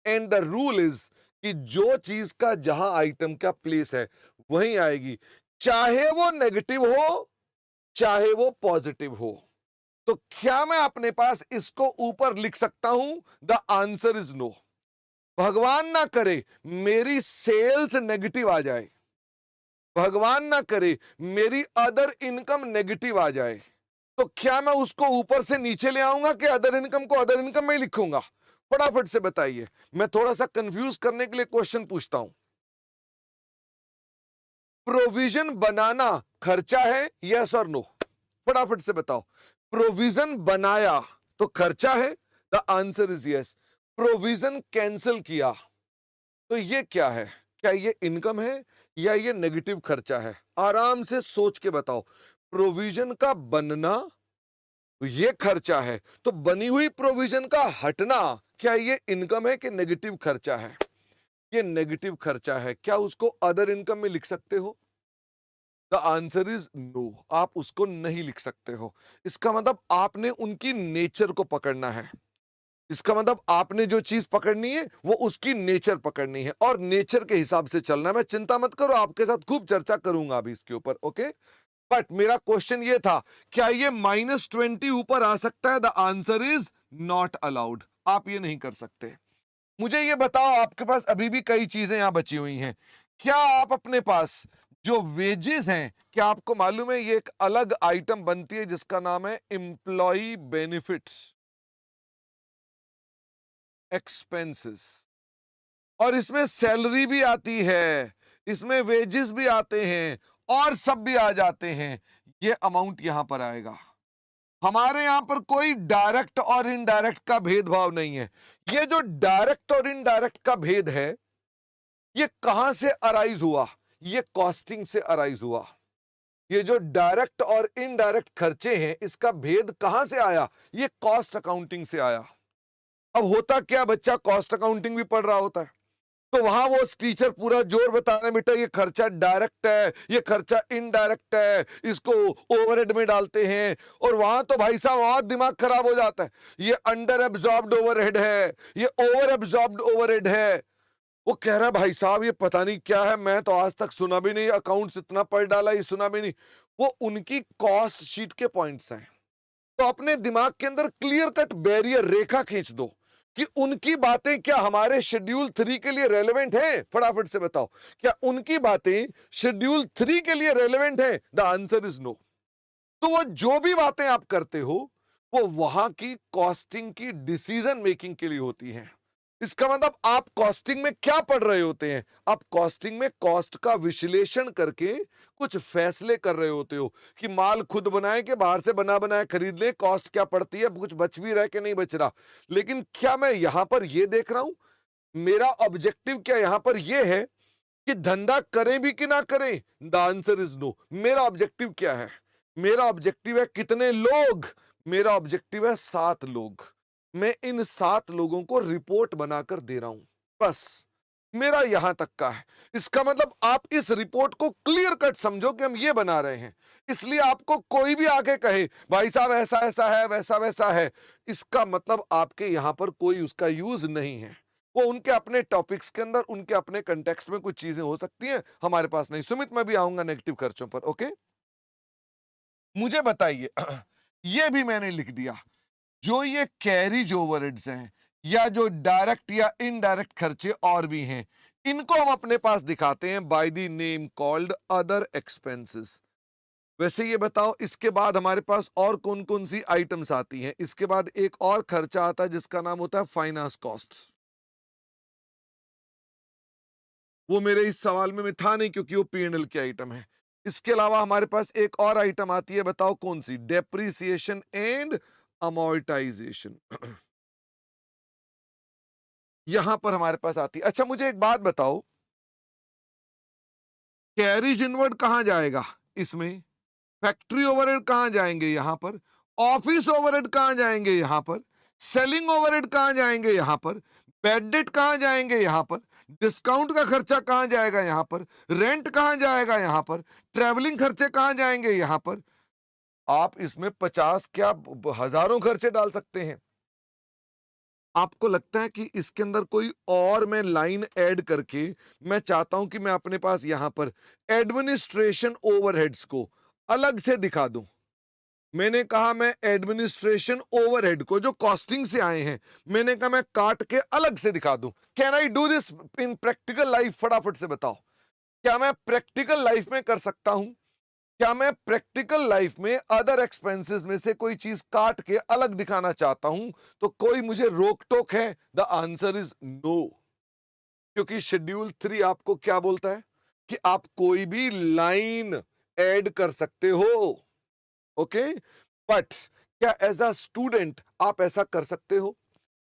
and the rule is कि जो चीज का जहां आइटम का प्लेस है वहीं आएगी, चाहे वो नेगेटिव हो चाहे वो पॉजिटिव हो। तो क्या मैं अपने पास इसको ऊपर लिख सकता हूं? The answer is no. भगवान ना करे मेरी सेल्स नेगेटिव आ जाए, भगवान ना करे मेरी अदर इनकम नेगेटिव आ जाए, तो क्या मैं उसको ऊपर से नीचे ले आऊंगा कि अदर इनकम को अदर इनकम में ही लिखूंगा? फटाफट से बताइए। मैं थोड़ा सा कंफ्यूज करने के लिए क्वेश्चन पूछता हूं, प्रोविजन बनाना खर्चा है, यस और नो? फटाफट से बताओ। प्रोविजन बनाया तो खर्चा है, the answer is yes. Provision cancel किया तो ये क्या है? क्या ये इनकम है या ये नेगेटिव खर्चा है? आराम से सोच के बताओ। प्रोविजन का बनना तो ये खर्चा है, तो बनी हुई प्रोविजन का हटना क्या ये इनकम है कि नेगेटिव खर्चा है? ये नेगेटिव खर्चा है। क्या उसको अदर इनकम में लिख सकते हो? द आंसर इज नो, आप उसको नहीं लिख सकते हो। इसका मतलब आपने उनकी नेचर को पकड़ना है, इसका मतलब आपने जो चीज पकड़नी है वो उसकी नेचर पकड़नी है और नेचर के हिसाब से चलना है। मैं चिंता मत करो, आपके साथ खूब चर्चा करूंगा अभी इसके ऊपर, ओके। बट मेरा क्वेश्चन ये था, क्या ये -20 ऊपर आ सकता है? The answer is not allowed, आप ये नहीं कर सकते। मुझे ये बताओ, आपके पास अभी भी कई चीजें यहां बची हुई हैं, क्या आप अपने पास जो वेजेस हैं, क्या आपको मालूम है ये एक अलग आइटम बनती है जिसका नाम है एम्प्लॉय बेनिफिट्स एक्सपेंसेस, और इसमें सैलरी भी आती है, इसमें वेजेस भी आते हैं और सब भी आ जाते हैं। ये अमाउंट यहां पर आएगा। हमारे यहां पर कोई डायरेक्ट और इनडायरेक्ट का भेदभाव नहीं है। ये जो डायरेक्ट और इनडायरेक्ट का भेद है, ये कहां से अराइज हुआ? ये कॉस्टिंग से अराइज हुआ। ये जो डायरेक्ट और इनडायरेक्ट खर्चे हैं, इसका भेद कहां से आया? ये कॉस्ट अकाउंटिंग से आया। अब होता क्या, बच्चा कॉस्ट अकाउंटिंग भी पढ़ रहा होता है, तो वहां वो टीचर पूरा जोर बता रहे बेटा ये खर्चा डायरेक्ट है, ये खर्चा इनडायरेक्ट है, इसको ओवरहेड में डालते हैं, और वहां तो भाई साहब और दिमाग खराब हो जाता है। ये अंडर एब्जॉर्ब्ड ओवरहेड है, ये ओवर एब्जॉर्ब्ड ओवरहेड है। वो कह रहा है भाई साहब ये पता नहीं क्या है, मैं तो आज तक सुना भी नहीं, अकाउंट्स इतना पढ़ डाला, ये सुना भी नहीं। वो उनकी कॉस्ट शीट के पॉइंट्स हैं। तो अपने दिमाग के अंदर क्लियर कट बैरियर रेखा खींच दो कि उनकी बातें क्या हमारे शेड्यूल 3 के लिए रेलेवेंट है? फटाफट से बताओ, क्या उनकी बातें शेड्यूल 3 के लिए रेलेवेंट है? The answer is no. तो वो जो भी बातें आप करते हो वो वहां की कॉस्टिंग की डिसीजन मेकिंग के लिए होती हैं। इसका मतलब आप कॉस्टिंग में क्या पढ़ रहे होते हैं? आप कॉस्टिंग में कॉस्ट का विश्लेषण करके कुछ फैसले कर रहे होते हो कि माल खुद बनाए कि बाहर से बना बनाया खरीद ले, कॉस्ट क्या पड़ती है, कुछ बच भी रहा है कि नहीं बच रहा। लेकिन क्या मैं यहां पर यह देख रहा हूं, मेरा ऑब्जेक्टिव क्या यहां पर यह है कि धंधा करें भी कि ना करें? The answer is no. मेरा ऑब्जेक्टिव क्या है? मेरा ऑब्जेक्टिव है कितने लोग? मेरा ऑब्जेक्टिव है 7 लोग। मैं इन 7 लोगों को रिपोर्ट बनाकर दे रहा हूं। बस मेरा यहां तक का है। इसका मतलब आप इस रिपोर्ट को क्लियर कट समझो कि हम ये बना रहे हैं। इसलिए आपको कोई भी आके कहे भाई साहब ऐसा ऐसा है, वैसा वैसा है, इसका मतलब आपके यहां पर कोई उसका यूज नहीं है। वो उनके अपने टॉपिक्स के अंदर, उनके अपने कंटेक्स्ट में कुछ चीजें हो सकती हैं, हमारे पास नहीं। सुमित, मैं भी आऊंगा नेगेटिव खर्चों पर। ओके, मुझे बताइए ये भी मैंने लिख दिया, जो ये कैरीज ओवरहेड्स हैं या जो डायरेक्ट या इनडायरेक्ट खर्चे और भी हैं, इनको हम अपने पास दिखाते हैं by the name called other expenses. वैसे ये बताओ, इसके बाद हमारे पास और कौन कौन सी आइटम्स आती हैं? इसके बाद एक और खर्चा आता है जिसका नाम होता है फाइनेंस कॉस्ट्स। वो मेरे इस सवाल में था नहीं क्योंकि वो पीएनएल की आइटम है। इसके अलावा हमारे पास एक और आइटम आती है, बताओ कौन सी? Depreciation and amortisation. यहां पर हमारे पास आती है। अच्छा, मुझे एक बात बताओ, कैरिज इनवर्ड कहां जाएगा इसमें? फैक्ट्री ओवरहेड कहां जाएंगे? यहां पर। ऑफिस ओवरहेड कहां जाएंगे? यहां पर। सेलिंग ओवरहेड कहां जाएंगे? यहां पर। बैड डेट कहां जाएंगे? यहां पर। डिस्काउंट का खर्चा कहां जाएगा? यहां पर। रेंट कहां जाएगा? यहां पर। ट्रैवलिंग खर्चे कहां जाएंगे? यहां पर। आप इसमें 50 क्या हजारों खर्चे डाल सकते हैं। आपको लगता है कि इसके अंदर कोई और मैं लाइन ऐड करके, मैं चाहता हूं कि मैं अपने पास यहां पर एडमिनिस्ट्रेशन ओवरहेड्स को अलग से दिखा दूं? मैंने कहा मैं एडमिनिस्ट्रेशन ओवरहेड को जो कॉस्टिंग से आए हैं, मैंने कहा मैं काट के अलग से दिखा दूं। Can I do this in practical life? फटाफट से बताओ, क्या मैं प्रैक्टिकल लाइफ में कर सकता हूं? क्या मैं प्रैक्टिकल लाइफ में अदर एक्सपेंसेस में से कोई चीज काट के अलग दिखाना चाहता हूं तो कोई मुझे रोक टोक है? The answer is no. क्योंकि शेड्यूल 3 आपको क्या बोलता है कि आप कोई भी लाइन ऐड कर सकते हो। ओके, बट क्या एज अ स्टूडेंट आप ऐसा कर सकते हो?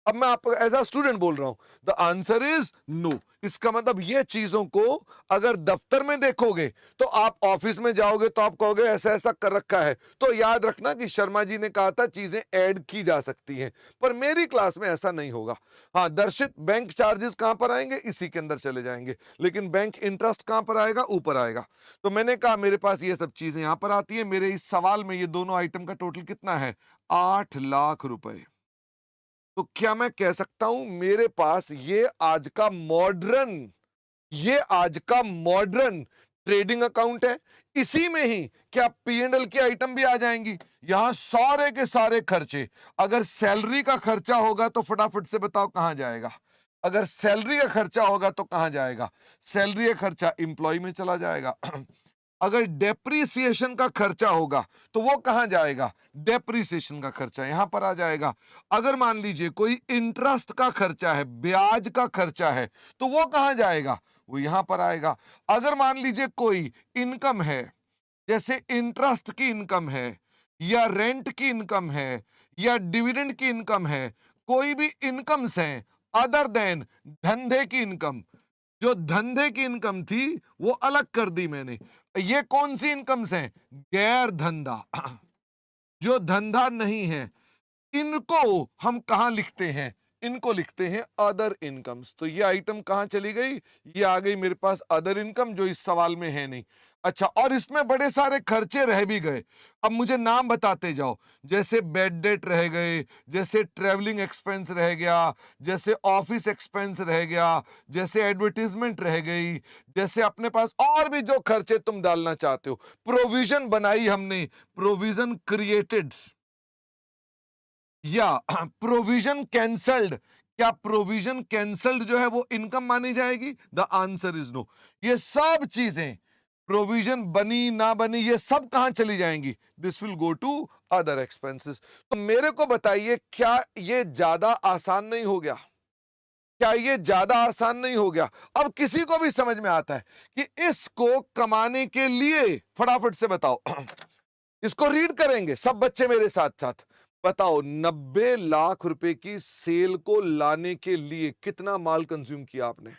अब मैं आपको एज अ स्टूडेंट बोल रहा हूं, द आंसर इज नो। इसका मतलब ये चीजों को अगर दफ्तर में देखोगे तो आप ऑफिस में जाओगे तो आप कहोगे ऐसा ऐसा कर रखा है। तो याद रखना कि शर्मा जी ने कहा था चीजें ऐड की जा सकती हैं, पर मेरी क्लास में ऐसा नहीं होगा। हाँ दर्शित, बैंक चार्जेस कहां पर आएंगे? इसी के अंदर चले जाएंगे। लेकिन बैंक इंटरेस्ट कहां पर आएगा? ऊपर आएगा। तो मैंने कहा मेरे पास ये सब चीजें यहां पर आती है। मेरे इस सवाल में ये दोनों आइटम का टोटल कितना है? 8 लाख रुपए। तो क्या मैं कह सकता हूं मेरे पास ये आज का मॉडर्न ट्रेडिंग अकाउंट है? इसी में ही क्या पी&एल की आइटम भी आ जाएंगी? यहां सारे के सारे खर्चे, अगर सैलरी का खर्चा होगा तो फटाफट से बताओ कहां जाएगा? अगर सैलरी का खर्चा होगा तो कहां जाएगा? सैलरी का खर्चा इंप्लॉय में चला जाएगा। अगर डेप्रीसिएशन का खर्चा होगा तो वो कहां जाएगा? डेप्रीसिएशन का खर्चा यहां पर आ जाएगा। अगर मान लीजिए कोई इंटरेस्ट का खर्चा है, ब्याज का खर्चा है, तो वो कहां जाएगा? वो यहां पर आएगा। अगर मान लीजिए कोई इनकम है, जैसे इंटरेस्ट की इनकम है या रेंट की इनकम है या डिविडेंड की इनकम है, कोई भी इनकम्स हैं अदर देन धंधे की इनकम, जो धंधे की इनकम थी वो अलग कर दी मैंने। ये कौन सी इनकम्स हैं? गैर धंधा, जो धंधा नहीं है, इनको हम कहां लिखते हैं? इनको लिखते हैं अदर इनकम्स। तो ये आइटम कहां चली गई? ये आ गई मेरे पास अदर इनकम, जो इस सवाल में है नहीं। अच्छा, और इसमें बड़े सारे खर्चे रह भी गए। अब मुझे नाम बताते जाओ। जैसे बेड डेट रह गए, जैसे ट्रेवलिंग एक्सपेंस रह गया, जैसे ऑफिस एक्सपेंस रह गया, जैसे एडवर्टीजमेंट रह गई, जैसे अपने पास और भी जो खर्चे तुम डालना चाहते हो। प्रोविजन बनाई हमने, प्रोविजन क्रिएटेड या प्रोविजन कैंसल्ड। क्या प्रोविजन कैंसल्ड जो है वो इनकम मानी जाएगी? The answer is no. ये सब चीजें, प्रोविजन बनी ना बनी, ये सब कहां चली जाएंगी? This will go to other expenses. तो मेरे को बताइए, क्या ये ज्यादा आसान नहीं हो गया? क्या ये ज्यादा आसान नहीं हो गया? अब किसी को भी समझ में आता है कि इसको कमाने के लिए, फटाफट से बताओ, इसको रीड करेंगे सब बच्चे मेरे साथ साथ। बताओ 90 लाख रुपए की सेल को लाने के लिए कितना माल कंज्यूम किया आपने?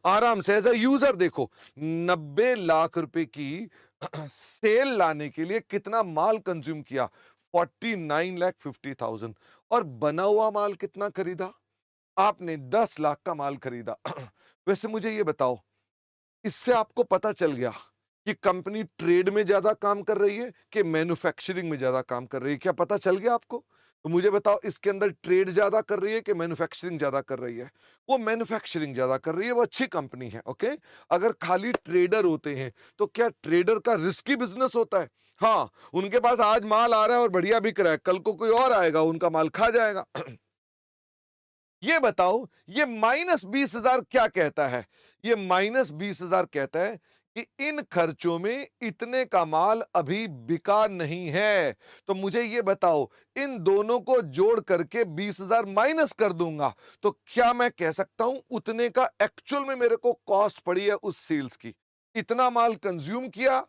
आराम से एज अ यूजर देखो, 90 लाख रुपए की सेल लाने के लिए कितना माल कंज्यूम किया? 49,50,000। और बना हुआ माल कितना खरीदा? आपने 10 लाख का माल खरीदा। वैसे मुझे ये बताओ, इससे आपको पता चल गया कि कंपनी ट्रेड में ज्यादा काम कर रही है कि मैन्युफैक्चरिंग में ज्यादा काम कर रही है? क्या पता चल गया आपको? तो मुझे बताओ, इसके अंदर ट्रेड ज्यादा कर रही है कि मैन्युफैक्चरिंग ज्यादा कर रही है? वो मैन्युफैक्चरिंग ज्यादा कर रही है, वो अच्छी कंपनी है। ओके, अगर खाली ट्रेडर होते हैं तो क्या ट्रेडर का रिस्की बिजनेस होता है? हाँ, उनके पास आज माल आ रहा है और बढ़िया बिक रहा है, कल को कोई और आएगा, उनका माल खा जाएगा। ये बताओ, ये -20,000 क्या कहता है? ये -20,000 कहता है कि इन खर्चों में इतने का माल अभी बिका नहीं है। तो मुझे ये बताओ, इन दोनों को जोड़ करके 20,000 माइनस कर दूंगा तो क्या मैं कह सकता हूं उतने का एक्चुअल में मेरे को कॉस्ट पड़ी है उस सेल्स की? इतना माल कंज्यूम किया,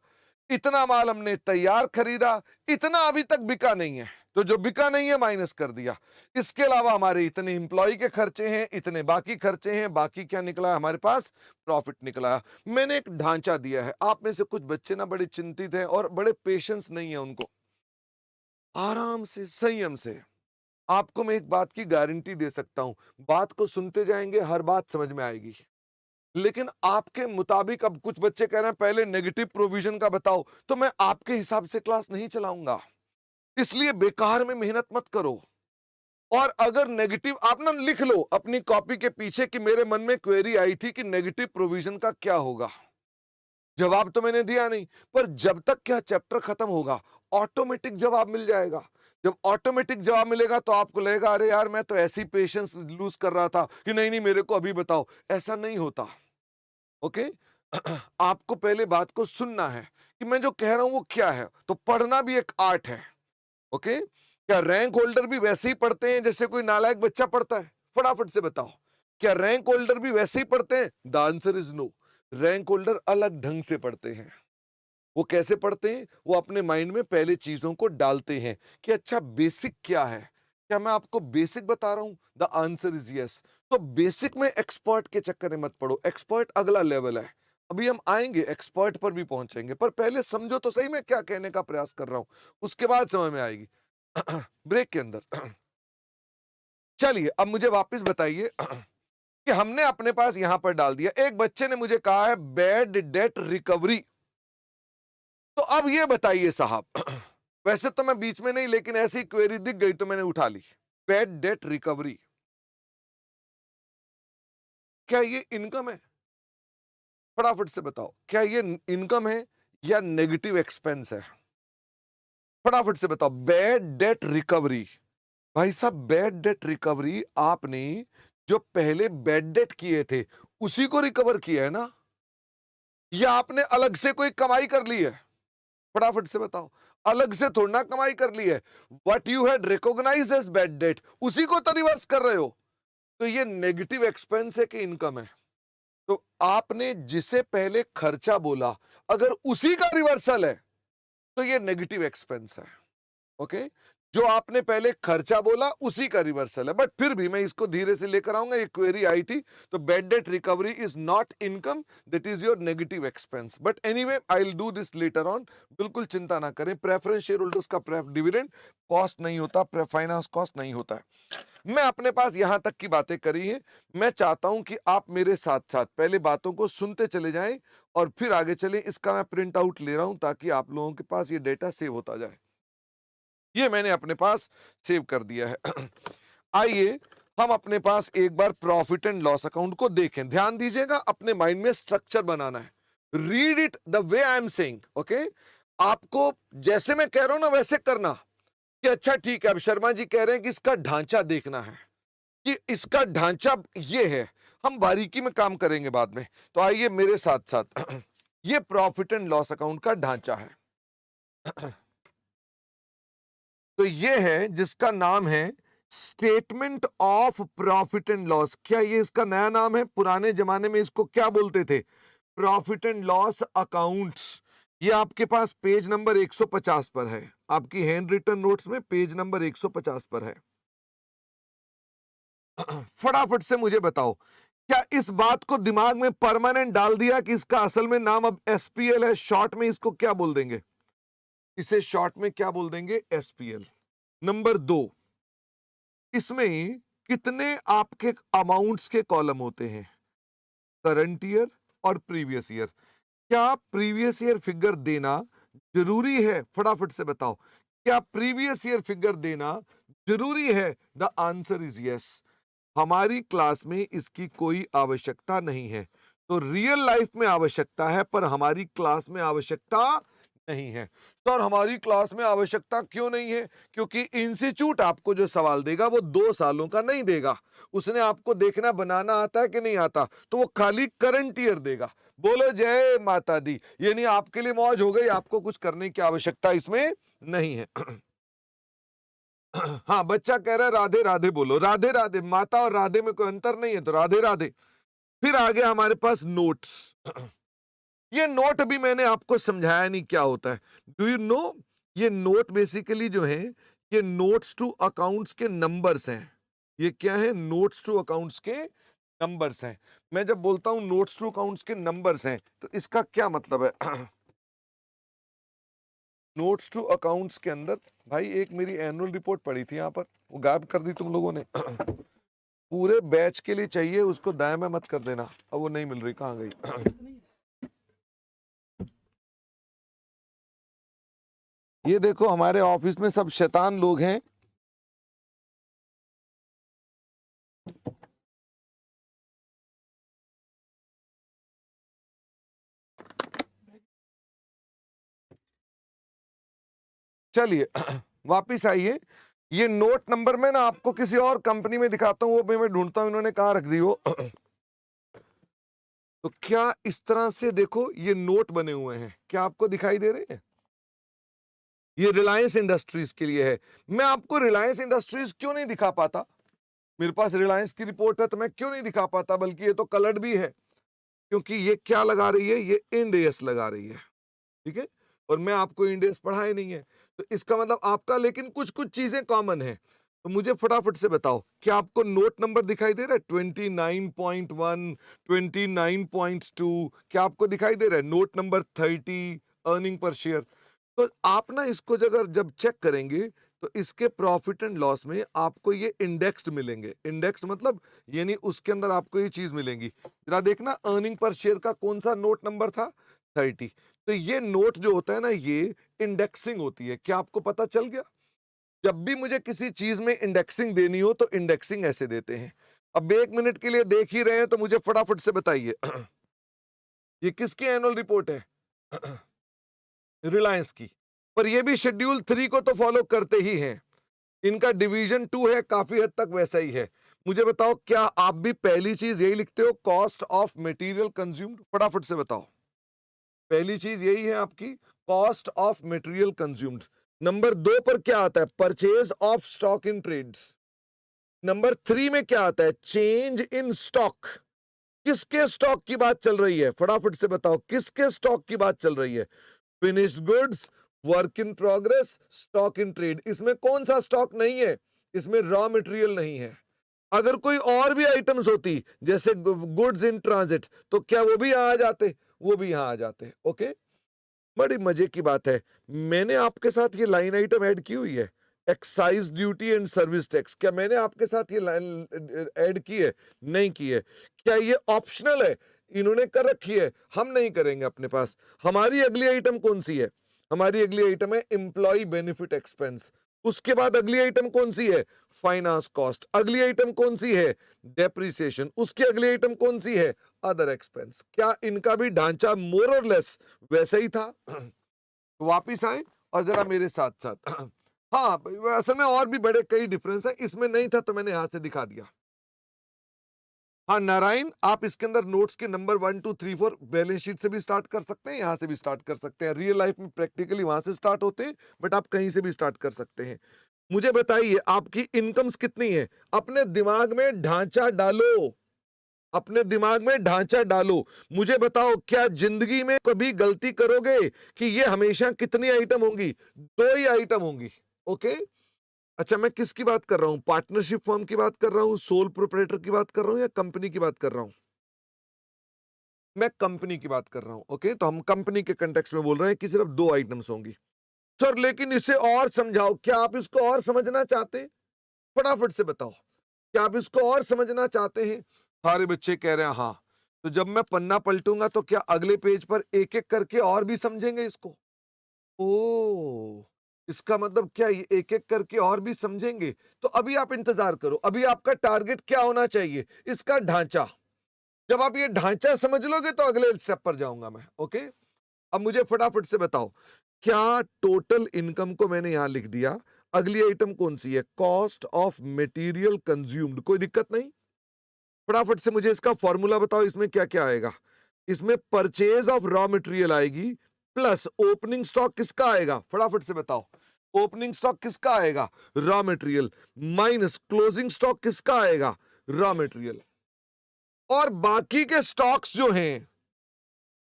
इतना माल हमने तैयार खरीदा, इतना अभी तक बिका नहीं है, तो जो बिका नहीं है माइनस कर दिया। इसके अलावा हमारे इतने इंप्लॉय के खर्चे हैं, इतने बाकी खर्चे हैं, बाकी क्या निकला है हमारे पास? प्रॉफिट निकला है। मैंने एक ढांचा दिया है, आप में से कुछ बच्चे ना बड़े चिंतित हैं और बड़े पेशेंस नहीं है उनको। आराम से, संयम से, आपको मैं एक बात की गारंटी दे सकता हूं, बात को सुनते जाएंगे, हर बात समझ में आएगी। लेकिन आपके मुताबिक अब कुछ बच्चे कह रहे हैं पहले नेगेटिव प्रोविजन का बताओ, तो मैं आपके हिसाब से क्लास नहीं चलाऊंगा। इसलिए बेकार में मेहनत मत करो। और अगर नेगेटिव, आप ना लिख लो अपनी कॉपी के पीछे कि मेरे मन में क्वेरी आई थी कि नेगेटिव प्रोविजन का क्या होगा। जवाब तो मैंने दिया नहीं, पर जब तक क्या चैप्टर खत्म होगा ऑटोमेटिक जवाब मिल जाएगा। जब ऑटोमेटिक जवाब मिलेगा तो आपको लगेगा अरे यार मैं तो ऐसी पेशेंस लूज कर रहा था कि नहीं नहीं मेरे को अभी बताओ। ऐसा नहीं होता। ओके। आपको पहले बात को सुनना है कि मैं जो कह रहा हूं वो क्या है, तो पढ़ना भी एक आर्ट है। ओके। क्या रैंक होल्डर भी वैसे ही पढ़ते हैं जैसे कोई नालायक बच्चा पढ़ता है? फटाफट से बताओ, क्या रैंक होल्डर भी वैसे ही पढ़ते हैं? The answer is no. Rank holder अलग ढंग से पढ़ते हैं। वो कैसे पढ़ते हैं? वो अपने माइंड में पहले चीजों को डालते हैं कि अच्छा बेसिक क्या है। क्या मैं आपको बेसिक बता रहा हूं? The answer is yes. तो बेसिक में एक्सपर्ट के चक्कर में मत पड़ो, एक्सपर्ट अगला लेवल है। अभी हम आएंगे, एक्सपर्ट पर भी पहुंचेंगे, पर पहले समझो तो सही मैं क्या कहने का प्रयास कर रहा हूं, उसके बाद समझ में आएगी। ब्रेक के अंदर। चलिए अब मुझे वापस बताइए कि हमने अपने पास यहां पर डाल दिया, एक बच्चे ने मुझे कहा है बैड डेट रिकवरी। तो अब ये बताइए साहब, वैसे तो मैं बीच में नहीं, लेकिन ऐसी क्वेरी दिख गई तो मैंने उठा ली। बैड डेट रिकवरी, क्या ये इनकम है? फटाफट से बताओ, क्या ये इनकम है या नेगेटिव एक्सपेंस है? फटाफट से बताओ। बैड डेट रिकवरी, भाई साहब बैड डेट रिकवरी आपने जो पहले बैड डेट किए थे उसी को रिकवर किया है ना, या आपने अलग से कोई कमाई कर ली है? फटाफट से बताओ। अलग से थोड़ा ना कमाई कर ली है। What you had recognised as bad debt उसी को तो रिवर्स कर रहे हो। तो ये नेगेटिव एक्सपेंस है कि इनकम है? तो आपने जिसे पहले खर्चा बोला, अगर उसी का रिवर्सल है तो ये नेगेटिव एक्सपेंस है। ओके। जो आपने पहले खर्चा बोला उसी का रिवर्सल है, बट फिर भी मैं इसको धीरे से लेकर आऊंगा। ये क्वेरी आई थी, तो bad debt recovery is not income, that is your negative expense. But anyway I will do this later on. बिल्कुल चिंता ना करें, प्रेफरेंस शेयर होल्डर्स का डिविडेंड कॉस्ट नहीं होता, फाइनेंस कॉस्ट नहीं होता है। मैं अपने पास यहां तक की बातें करी हैं। मैं चाहता हूं कि आप मेरे साथ साथ पहले बातों को सुनते चले जाएं और फिर आगे चलें। इसका मैं प्रिंट आउट ले रहा हूं ताकि आप लोगों के पास ये डेटा सेव होता जाए। ये मैंने अपने पास सेव कर दिया है। आइए हम अपने पास एक बार प्रॉफिट एंड लॉस अकाउंट को देखें। ध्यान दीजिएगा, अपने माइंड में स्ट्रक्चर बनाना है। Read it the way I am saying. Okay. आपको जैसे मैं कह रहा हूं ना वैसे करना कि अच्छा ठीक है, अब शर्मा जी कह रहे हैं कि इसका ढांचा देखना है, कि इसका ढांचा ये है। हम बारीकी में काम करेंगे बाद में, तो आइए मेरे साथ साथ। ये प्रॉफिट एंड लॉस अकाउंट का ढांचा है। तो ये है जिसका नाम है statement of profit and loss. क्या ये इसका नया नाम है? पुराने जमाने में इसको क्या बोलते थे? Profit and loss accounts. ये आपके पास पेज नंबर 150 पर है, आपकी हैंड रिटन नोट्स में पेज नंबर 150 पर है। फटाफट से मुझे बताओ, क्या इस बात को दिमाग में परमानेंट डाल दिया कि इसका असल में नाम अब एसपीएल है? शॉर्ट में इसको क्या बोल देंगे? इसे शॉर्ट में क्या बोल देंगे? एसपीएल। नंबर 2, इसमें कितने आपके अमाउंट्स के कॉलम होते हैं? करंट ईयर और प्रीवियस ईयर। क्या प्रीवियस ईयर फिगर देना जरूरी है? फटाफट से बताओ, क्या प्रीवियस ईयर फिगर देना जरूरी है? The answer is yes. हमारी क्लास में इसकी कोई आवश्यकता नहीं है। तो रियल लाइफ में आवश्यकता है, पर हमारी क्लास में आवश्यकता नहीं है। तो और हमारी क्लास में आवश्यकता क्यों नहीं है? क्योंकि इंस्टीट्यूट आपको जो सवाल देगा वो 2 सालों का नहीं देगा। उसने आपको देखना बनाना आता है कि नहीं आता, तो वो खाली करंट ईयर देगा। बोलो जय माता दी। यानी आपके लिए मौज हो गई, आपको कुछ करने की आवश्यकता इसमें नहीं है। हाँ, बच्चा कह रहा है राधे राधे बोलो। राधे राधे, माता और राधे में कोई अंतर नहीं है, तो राधे राधे। फिर आ गया हमारे पास नोट्स। ये नोट भी मैंने आपको समझाया नहीं क्या होता है। डू यू नो, ये नोट बेसिकली जो है, ये नोट्स टू अकाउंट्स के नंबर्स हैं। ये क्या है? नोट्स टू अकाउंट्स के नंबर्स हैं। मैं जब बोलता हूं नोट्स टू अकाउंट्स के नंबर्स हैं, तो इसका क्या मतलब है? नोट्स टू अकाउंट्स के अंदर, भाई एक मेरी एनुअल रिपोर्ट पड़ी थी यहाँ पर, वो गायब कर दी तुम लोगों ने। पूरे बैच के लिए चाहिए, उसको दाएं में मत कर देना। अब वो नहीं मिल रही, कहाँ गई? ये देखो, हमारे ऑफिस में सब शैतान लोग हैं। चलिए वापिस आइए। ये नोट नंबर में ना आपको किसी और कंपनी में दिखाता हूं, वो भी मैं ढूंढता हूं, इन्होंने कहां रख दी हो। तो क्या इस तरह से देखो, ये नोट बने हुए हैं, क्या आपको दिखाई दे रहे हैं? ये रिलायंस इंडस्ट्रीज के लिए है। मैं आपको रिलायंस इंडस्ट्रीज क्यों नहीं दिखा पाता? मेरे पास रिलायंस की रिपोर्ट है, तो मैं क्यों नहीं दिखा पाता? बल्कि ये तो कलर्ड भी है, क्योंकि ये क्या लगा रही है? ये इंड एस लगा रही है। ठीक है, और मैं आपको इंड एस पढ़ाया नहीं है, तो इसका मतलब आपका, लेकिन कुछ कुछ चीजें कॉमन है। तो मुझे फटाफट से बताओ, क्या आपको नोट नंबर दिखाई दे रहा है? 29.1, 29.2, क्या आपको दिखाई दे रहा है? Note number 30, earning per share. तो आप ना इसको अगर जब चेक करेंगे, तो इसके प्रॉफिट एंड लॉस में आपको ये इंडेक्स्ड मिलेंगे। इंडेक्स मतलब यानी उसके अंदर आपको ये चीज मिलेंगी। जरा देखना, अर्निंग पर शेयर का कौन सा नोट नंबर था? 30। तो ये नोट जो होता है ना, ये इंडेक्सिंग होती है। क्या आपको पता चल गया? जब भी मुझे किसी चीज में इंडेक्सिंग देनी हो, तो इंडेक्सिंग ऐसे देते हैं। अब 1 मिनट के लिए देख ही रहे हैं, तो मुझे फटाफट से बताइए, ये किसकी एनुअल रिपोर्ट है? रिलायंस की। पर ये भी शेड्यूल 3 को तो फॉलो करते ही हैं। इनका डिवीजन 2 है, काफी हद तक वैसा ही है। मुझे बताओ, क्या आप भी पहली चीज यही लिखते हो, कॉस्ट ऑफ मटेरियल कंज्यूम्ड? फटाफट से बताओ, पहली चीज यही है आपकी, cost of material consumed. Number 2 पर क्या आता है? Purchase of stock in trades. Number 3 में क्या आता है? Change in stock. किसके स्टॉक की बात चल रही है? फटाफट से बताओ, किसके स्टॉक की बात चल रही है? Finished goods, work in progress, stock in trade. इसमें कौन सा स्टॉक नहीं है? इसमें रॉ मटेरियल नहीं है। अगर कोई और भी आइटम्स होती, जैसे गुड्स इन ट्रांजिट, तो क्या वो भी यहां आ जाते? वो भी यहां आ जाते। ओके, बड़ी मजे की बात है, मैंने आपके साथ ये लाइन आइटम ऐड की हुई है, excise duty and service tax. क्या मैंने आपके साथ ये लाइन ऐड की है? नहीं की है। क्या ये ऑप्शनल है? इन्होंने कर रखी है, हम नहीं करेंगे अपने पास। हमारी अगली आइटम कौन सी है? हमारी अगली आइटम है एम्प्लॉय बेनिफिट एक्सपेंस। उसके बाद अगली आइटम कौन सी है? Finance cost. अगली आइटम कौन सी है? डेप्रिसिएशन। उसकी अगली आइटम कौन सी है? Other expense. क्या इनका भी ढांचा मोर और लेस वैसा ही था? वापिस आए और जरा मेरे साथ साथ। हाँ, असल में और भी बड़े कई डिफरेंस है, इसमें नहीं था तो मैंने यहां से दिखा दिया। हाँ नारायण, आप इसके अंदर नोट्स के नंबर 1 2 3 4 बैलेंस शीट से भी स्टार्ट कर सकते हैं, यहां से भी स्टार्ट कर सकते हैं। रियल लाइफ में प्रैक्टिकली वहां से स्टार्ट होते हैं, बट आप कहीं से भी स्टार्ट कर सकते हैं। मुझे बताइए, आपकी इनकम्स कितनी है? अपने दिमाग में ढांचा डालो, अपने दिमाग में ढांचा डालो। मुझे बताओ, क्या जिंदगी में कभी गलती करोगे कि ये हमेशा कितनी आइटम होंगी? 2 ही आइटम होंगी। ओके, अच्छा, मैं किसकी बात कर रहा हूं? पार्टनरशिप फर्म की बात कर रहा हूं, सोल प्रोप्राइटर की बात कर रहा हूं, या कंपनी की बात कर रहा हूं? मैं कंपनी की बात कर रहा हूं। ओके, तो हम कंपनी के कंटेक्स्ट में बोल रहे हैं कि सिर्फ 2 आइटम्स होंगी। सर लेकिन इसे और समझाओ, क्या आप इसको और समझना चाहते हैं? फटाफट से बताओ। क्या आप इसको और समझना चाहते हैं? सारे बच्चे कह रहे हैं हाँ। तो जब मैं पन्ना पलटूंगा तो क्या अगले पेज पर एक एक करके और भी समझेंगे इसको? ओ, इसका मतलब क्या ये एक एक करके और भी समझेंगे? तो अभी आप इंतजार करो, अभी आपका टारगेट क्या होना चाहिए? इसका ढांचा। जब आप ये ढांचा समझ लोगे तो अगले स्टेप पर जाऊंगा मैं। ओके, अब मुझे फटाफट से बताओ, क्या टोटल इनकम को मैंने यहां लिख दिया? अगली आइटम कौन सी है? Cost of material consumed. कोई दिक्कत नहीं? फटाफट से मुझे इसका फॉर्मूला बताओ, इसमें क्या क्या आएगा? इसमें परचेज ऑफ रॉ मटेरियल आएगी, प्लस ओपनिंग स्टॉक किसका आएगा? फटाफट से बताओ, ओपनिंग स्टॉक किसका आएगा? Raw material, minus closing stock किसका आएगा? Raw material. और बाकी के स्टॉक्स जो हैं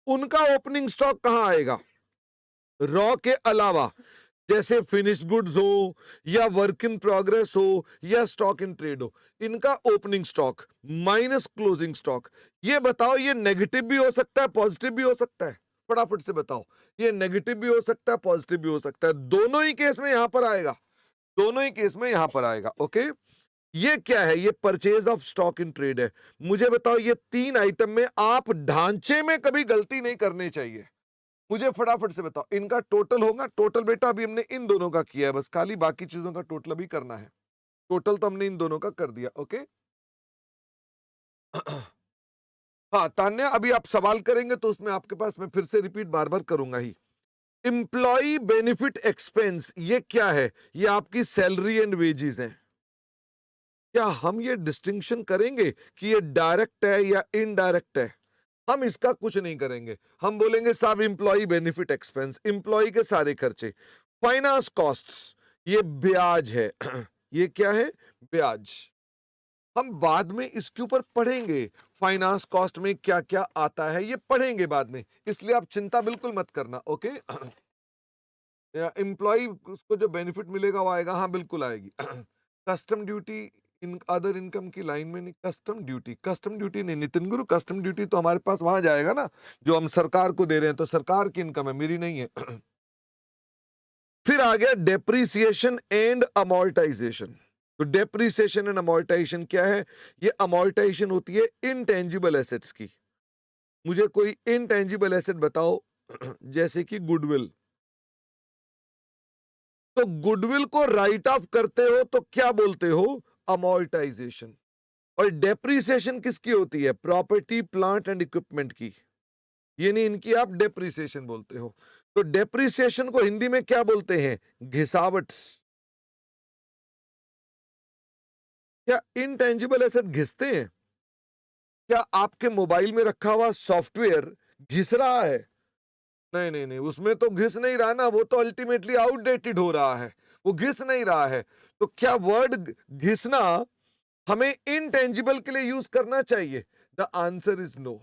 उनका ओपनिंग स्टॉक कहां आएगा? रॉ के अलावा, जैसे फिनिश्ड गुड्स हो या वर्क इन प्रोग्रेस हो या स्टॉक इन ट्रेड हो, इनका opening stock minus closing stock. ये बताओ, ये नेगेटिव भी हो सकता है, पॉजिटिव भी हो सकता है? फटाफट से बताओ, ये नेगेटिव भी हो सकता है, पॉजिटिव भी हो सकता है। दोनों ही केस में यहां पर आएगा, दोनों ही केस में यहां पर आएगा। ओके, ये क्या है? ये purchase of stock in trade है। मुझे बताओ, ये तीन आइटम में आप ढांचे में कभी गलती नहीं करनी चाहिए। मुझे फटाफट से बताओ, इनका टोटल होगा? टोटल बेटा अभी हमने इन दोनों का किया है, बस खाली बाकी चीजों का टोटल अभी करना है। टोटल तो हमने इन दोनों का कर दिया। ओके हाँ तान्या, अभी आप सवाल करेंगे तो उसमें आपके पास मैं फिर से रिपीट बार बार करूंगा ही। एम्प्लॉय बेनिफिट एक्सपेंस ये क्या है? ये आपकी सैलरी एंड वेजेस हैं। क्या हम ये डिस्टिंक्शन करेंगे कि ये डायरेक्ट है या इनडायरेक्ट है? हम इसका कुछ नहीं करेंगे। हम बोलेंगे साहब एम्प्लॉय बेनिफिट एक्सपेंस, एम्प्लॉय के सारे खर्चे। फाइनेंस कॉस्ट्स, ये ब्याज है। ये क्या है? ब्याज। हम बाद में इसके ऊपर पढ़ेंगे, फाइनेंस कॉस्ट में क्या क्या आता है, ये पढ़ेंगे बाद में, इसलिए आप चिंता बिल्कुल मत करना। ओके एम्प्लॉय उसको जो बेनिफिट मिलेगा वो आएगा, हाँ बिल्कुल आएगी। Custom duty in other income की लाइन में नहीं। कस्टम ड्यूटी, कस्टम ड्यूटी नहीं नितिन गुरु, कस्टम ड्यूटी तो हमारे पास वहां जाएगा ना जो हम सरकार को दे रहे हैं, तो सरकार की इनकम है, मेरी नहीं है। फिर आ गया डेप्रीसिएशन एंड अमोर्टाइजेशन। तो डेप्रीसिएशन एंड अमोर्टाइजेशन क्या है? ये अमोर्टाइजेशन होती है इनटेंजिबल एसेट्स की। मुझे कोई इनटेंजिबल एसेट बताओ, जैसे कि गुडविल। तो गुडविल को राइट ऑफ करते हो तो क्या बोलते हो? अमोर्टाइजेशन। और डेप्रीसिएशन किसकी होती है? प्रॉपर्टी प्लांट एंड इक्विपमेंट की। ये नहीं, इनकी आप डेप्रीसिएशन बोलते हो। तो डेप्रीसिएशन को हिंदी में क्या बोलते हैं? घिसावट। क्या इनटेंजिबल एसेट घिसते हैं? क्या आपके मोबाइल में रखा हुआ सॉफ्टवेयर घिस रहा है? नहीं नहीं नहीं, उसमें तो घिस नहीं रहा ना, वो तो अल्टीमेटली आउटडेटेड हो रहा है, वो घिस नहीं रहा है। तो क्या वर्ड घिसना हमें इनटेंजिबल के लिए यूज करना चाहिए? The answer is no.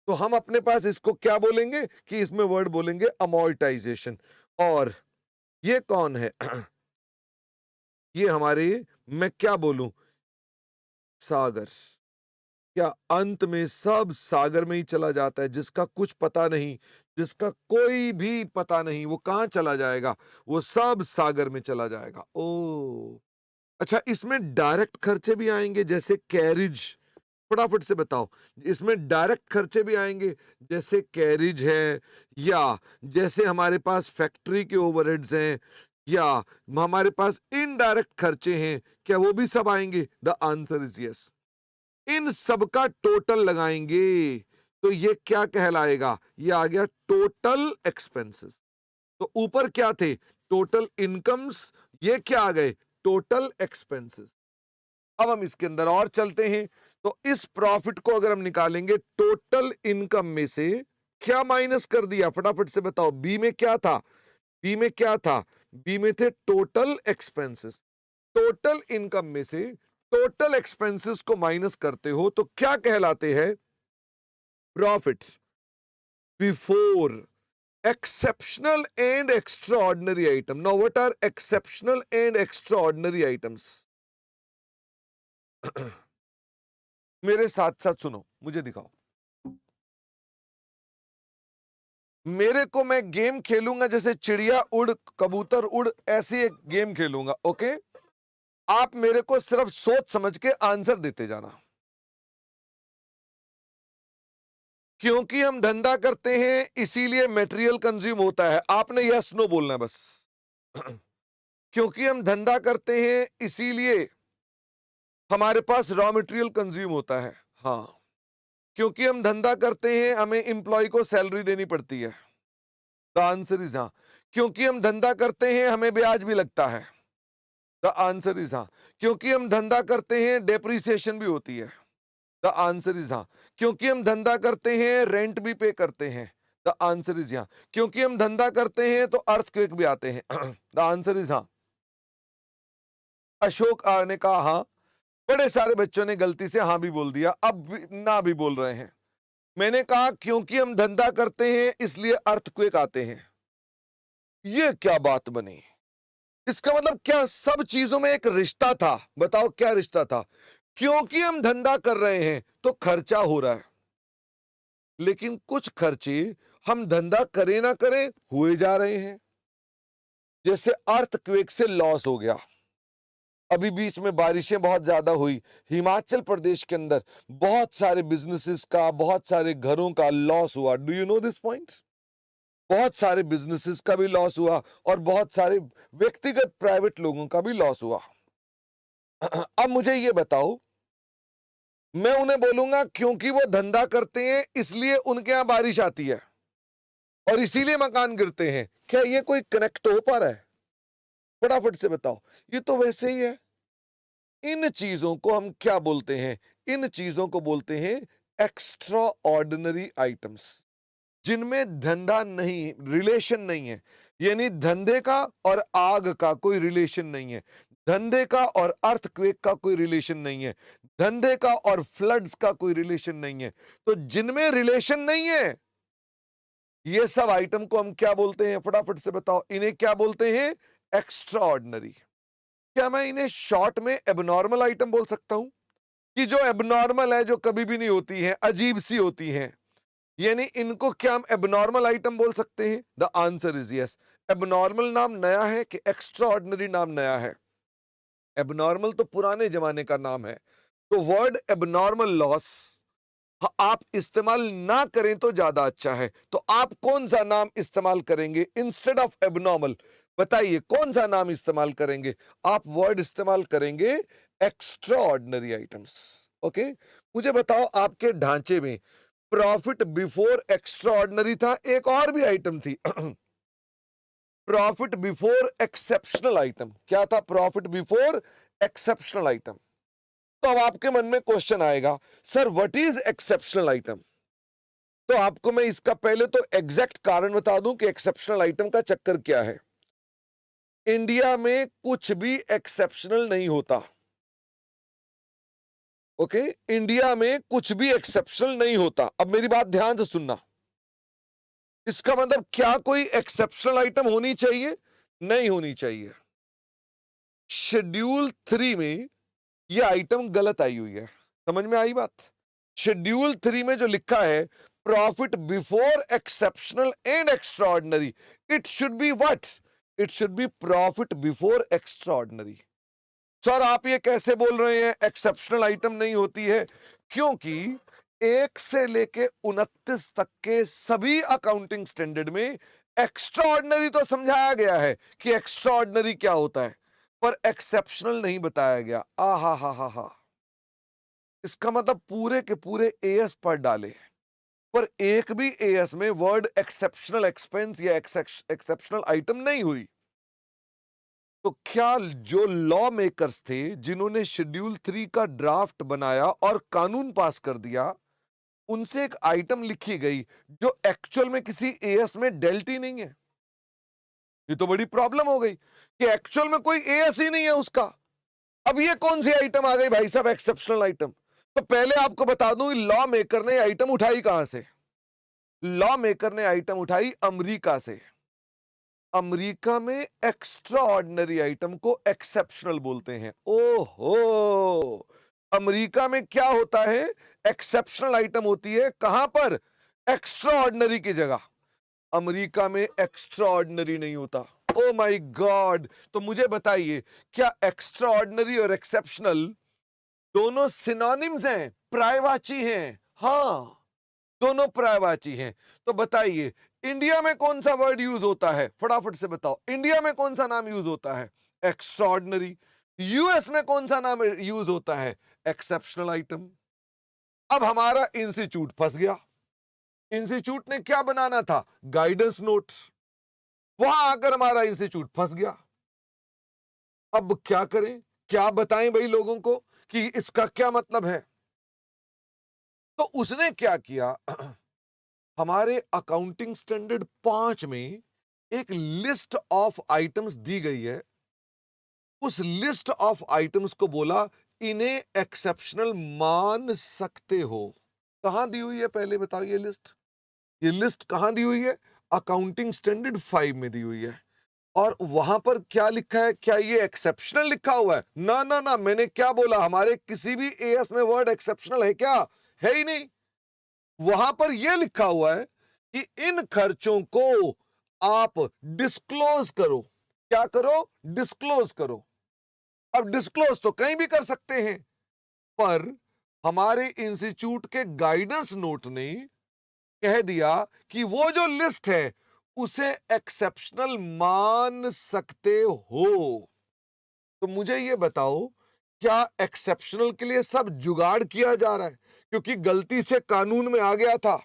तो हम अपने पास इसको क्या बोलेंगे कि इसमें वर्ड बोलेंगे अमोर्टाइजेशन। और ये कौन है? ये हमारे, मैं क्या बोलूं, सागर। क्या अंत में सब सागर में ही चला जाता है? जिसका कुछ पता नहीं, जिसका कोई भी पता नहीं, वो कहां चला जाएगा? वो सब सागर में चला जाएगा। ओ अच्छा, इसमें डायरेक्ट खर्चे भी आएंगे, जैसे कैरिज। फटाफट से बताओ, इसमें डायरेक्ट खर्चे भी आएंगे, जैसे कैरिज है, या जैसे हमारे पास फैक्ट्री के ओवरहेड्स हैं, या हमारे पास इनडायरेक्ट खर्चे हैं, क्या वो भी सब आएंगे? The answer is yes. इन सब का टोटल लगाएंगे तो ये क्या कहलाएगा? ये आ गया टोटल एक्सपेंसेस। तो ऊपर क्या थे? Total incomes. ये क्या आ गए? Total expenses. अब हम इसके अंदर और चलते हैं, तो इस प्रॉफिट को अगर हम निकालेंगे टोटल इनकम में से, क्या माइनस कर दिया? फटाफट से बताओ, बी में क्या था? बी में क्या था? बी में थे टोटल एक्सपेंसेस। टोटल इनकम में से टोटल एक्सपेंसेस को माइनस करते हो तो क्या कहलाते हैं? Profits before exceptional and extraordinary item. Now what are exceptional and extraordinary items? मेरे साथ साथ सुनो, मुझे दिखाओ। मेरे को, मैं गेम खेलूंगा जैसे चिड़िया उड़ कबूतर उड़, ऐसी एक गेम खेलूंगा। ओके आप मेरे को सिर्फ सोच समझ के आंसर देते जाना। क्योंकि हम धंधा करते हैं इसीलिए मटेरियल कंज्यूम होता है। आपने यस नो बोलना है बस। क्योंकि हम धंधा करते हैं इसीलिए हमारे पास रॉ मटेरियल कंज्यूम होता है। हाँ। क्योंकि हम धंधा करते हैं हमें एम्प्लॉय को सैलरी देनी पड़ती है। द आंसर इज हाँ। क्योंकि हम धंधा करते हैं हमें ब्याज भी लगता है। द आंसर इज हाँ। क्योंकि हम धंधा करते हैं डेप्रिसिएशन भी होती है। द आंसर इज हाँ। क्योंकि हम धंधा करते हैं रेंट भी पे करते हैं। द आंसर इज हाँ। क्योंकि हम धंधा करते हैं तो अर्थक्वेक भी आते हैं। द आंसर इज हाँ। अशोक ने कहा हाँ। बड़े सारे बच्चों ने गलती से हाँ भी बोल दिया, अब भी ना भी बोल रहे हैं। मैंने कहा क्योंकि हम धंधा करते हैं इसलिए अर्थक्वेक आते हैं। ये क्या बात बनी? इसका मतलब क्या सब चीजों में एक रिश्ता था? बताओ क्या रिश्ता था? क्योंकि हम धंधा कर रहे हैं तो खर्चा हो रहा है, लेकिन कुछ खर्चे हम धंधा करें ना करें हुए जा रहे हैं। जैसे अर्थक्वेक से लॉस हो गया, अभी बीच में बारिशें बहुत ज्यादा हुई, हिमाचल प्रदेश के अंदर बहुत सारे बिजनेसेस का, बहुत सारे घरों का लॉस हुआ। Do you know this point? बहुत सारे बिजनेसेस का भी लॉस हुआ और बहुत सारे व्यक्तिगत प्राइवेट लोगों का भी लॉस हुआ। अब मुझे ये बताओ, मैं उन्हें बोलूंगा क्योंकि वो धंधा करते हैं इसलिए उनके यहां बारिश आती है और इसीलिए मकान गिरते हैं, क्या ये कोई कनेक्ट हो पा रहा है? फटाफट से बताओ। ये तो वैसे ही है। इन चीजों को हम क्या बोलते हैं? इन चीजों को बोलते हैं एक्स्ट्रा ऑर्डिनरी आइटम्स, जिनमें धंधा नहीं, रिलेशन नहीं है। यानी धंधे का और आग का कोई रिलेशन नहीं है, धंधे का और अर्थक्वेक का कोई रिलेशन नहीं है, धंधे का और फ्लड्स का कोई रिलेशन नहीं है। तो जिनमें रिलेशन नहीं है ये सब आइटम को हम क्या बोलते हैं? फटाफट से बताओ। इन्हें क्या बोलते हैं? Extra ordinary. क्या मैं इन्हें शॉर्ट में एबनॉर्मल आइटम बोल सकता हूं? कि जो एबनॉर्मल है, जो कभी भी नहीं होती है, अजीब सी होती है, यानी इनको क्या हम एबनॉर्मल आइटम बोल सकते हैं? The answer is yes. Abnormal नाम नया है कि एक्स्ट्रा ऑर्डिनरी नाम नया है? एबनॉर्मल तो पुराने जमाने का नाम है। तो वर्ड एबनॉर्मल लॉस आप इस्तेमाल ना करें तो ज्यादा अच्छा है। तो आप कौन सा नाम इस्तेमाल करेंगे इंस्टेड ऑफ एबनॉर्मल? बताइए कौन सा नाम इस्तेमाल करेंगे? आप वर्ड इस्तेमाल करेंगे एक्स्ट्रा ऑर्डिनरी आइटम्स। ओके, मुझे बताओ आपके ढांचे में प्रॉफिट बिफोर एक्स्ट्रा ऑर्डिनरी था, एक और भी आइटम थी प्रॉफिट बिफोर एक्सेप्शनल आइटम। क्या था? Profit before exceptional item. तो अब आपके मन में क्वेश्चन आएगा, sir what is exceptional item? तो आपको मैं इसका पहले तो एग्जैक्ट कारण बता दूं कि एक्सेप्शनल आइटम का चक्कर क्या है। इंडिया में कुछ भी एक्सेप्शनल नहीं होता। ओके, इंडिया में कुछ भी एक्सेप्शनल नहीं होता। अब मेरी बात ध्यान से सुनना। इसका मतलब क्या कोई एक्सेप्शनल आइटम होनी चाहिए? नहीं होनी चाहिए। शेड्यूल 3 में यह आइटम गलत आई हुई है। समझ में आई बात? शेड्यूल 3 में जो लिखा है profit before exceptional and extra ordinary, it should be what? It should be profit before extra ordinary. Sir आप ये कैसे बोल रहे हैं एक्सेप्शनल आइटम नहीं होती है? क्योंकि 1 से लेके 29 तक के सभी अकाउंटिंग स्टैंडर्ड में एक्स्ट्रा ऑर्डिनरी तो समझाया गया है कि एक्स्ट्रा ऑर्डिनरी क्या होता है, पर एक्सेप्शनल नहीं बताया गया। आ हा हा हा हा। इसका मतलब पूरे के पूरे एएस पढ़ डाले, पर एक भी एएस में वर्ड एक्सेप्शनल एक्सपेंस या एक्सेप्शनल आइटम नहीं हुई। तो क्या जो लॉ मेकर्स थे जिन्होंने शेड्यूल 3 का ड्राफ्ट बनाया और कानून पास कर दिया, उनसे एक आइटम लिखी गई जो एक्चुअल में किसी एएस में डेल्ट ही नहीं है? ये तो बड़ी प्रॉब्लम हो गई कि एक्चुअल में कोई एएस ही नहीं है उसका। अब ये कौन सी आइटम आ गई भाई साहब एक्सेप्शनल आइटम? तो पहले आपको बता दूं लॉ मेकर ने आइटम उठाई कहां से। लॉ मेकर ने आइटम उठाई अमेरिका से। अमेरिका में एक्स्ट्रा ऑर्डिनरी आइटम को एक्सेप्शनल बोलते हैं। ओहो, अमेरिका में क्या होता है? एक्सेप्शनल आइटम होती है कहां पर? एक्स्ट्रा ऑर्डिनरी की जगह। अमेरिका में एक्स्ट्रा ऑर्डिनरी नहीं होता। Oh my God! तो मुझे बताइए, क्या एक्स्ट्राऑर्डिनरी और एक्सेप्शनल दोनों सिनोनिम्स हैं, पर्यायवाची हैं? हाँ, दोनों पर्यायवाची हैं। तो बताइए, इंडिया में कौन सा वर्ड यूज होता है? फटाफट से बताओ, इंडिया में कौन सा नाम यूज होता है? एक्स्ट्राऑर्डिनरी। यूएस में कौन सा नाम यूज होता है? Exceptional item. अब हमारा इंस्टीट्यूट फंस गया। इंस्टीट्यूट ने क्या बनाना था? Guidance note. वहां आकर हमारा इंस्टीट्यूट फंस गया। अब क्या करें? क्या बताएं भाई लोगों को कि इसका क्या मतलब है? तो उसने क्या किया, हमारे अकाउंटिंग स्टैंडर्ड 5 में एक लिस्ट ऑफ आइटम्स दी गई है। उस लिस्ट ऑफ आइटम्स को बोला, इन्हें एक्सेप्शनल मान सकते हो। कहां दी हुई है पहले बताओ ये लिस्ट? ये लिस्ट कहां दी हुई है? अकाउंटिंग स्टैंडर्ड 5 में दी हुई है। और वहां पर क्या लिखा है? क्या ये एक्सेप्शनल लिखा हुआ है? ना ना ना, मैंने क्या बोला, हमारे किसी भी एएस में वर्ड एक्सेप्शनल है क्या? है ही नहीं। वहां पर यह लिखा हुआ है कि इन खर्चों को आप डिस्क्लोज करो। क्या करो? डिस्क्लोज करो। अब डिस्क्लोज तो कहीं भी कर सकते हैं, पर हमारे इंस्टीट्यूट के गाइडेंस नोट ने कह दिया कि वो जो लिस्ट है उसे एक्सेप्शनल मान सकते हो। तो मुझे ये बताओ, क्या एक्सेप्शनल के लिए सब जुगाड़ किया जा रहा है? क्योंकि गलती से कानून में आ गया था,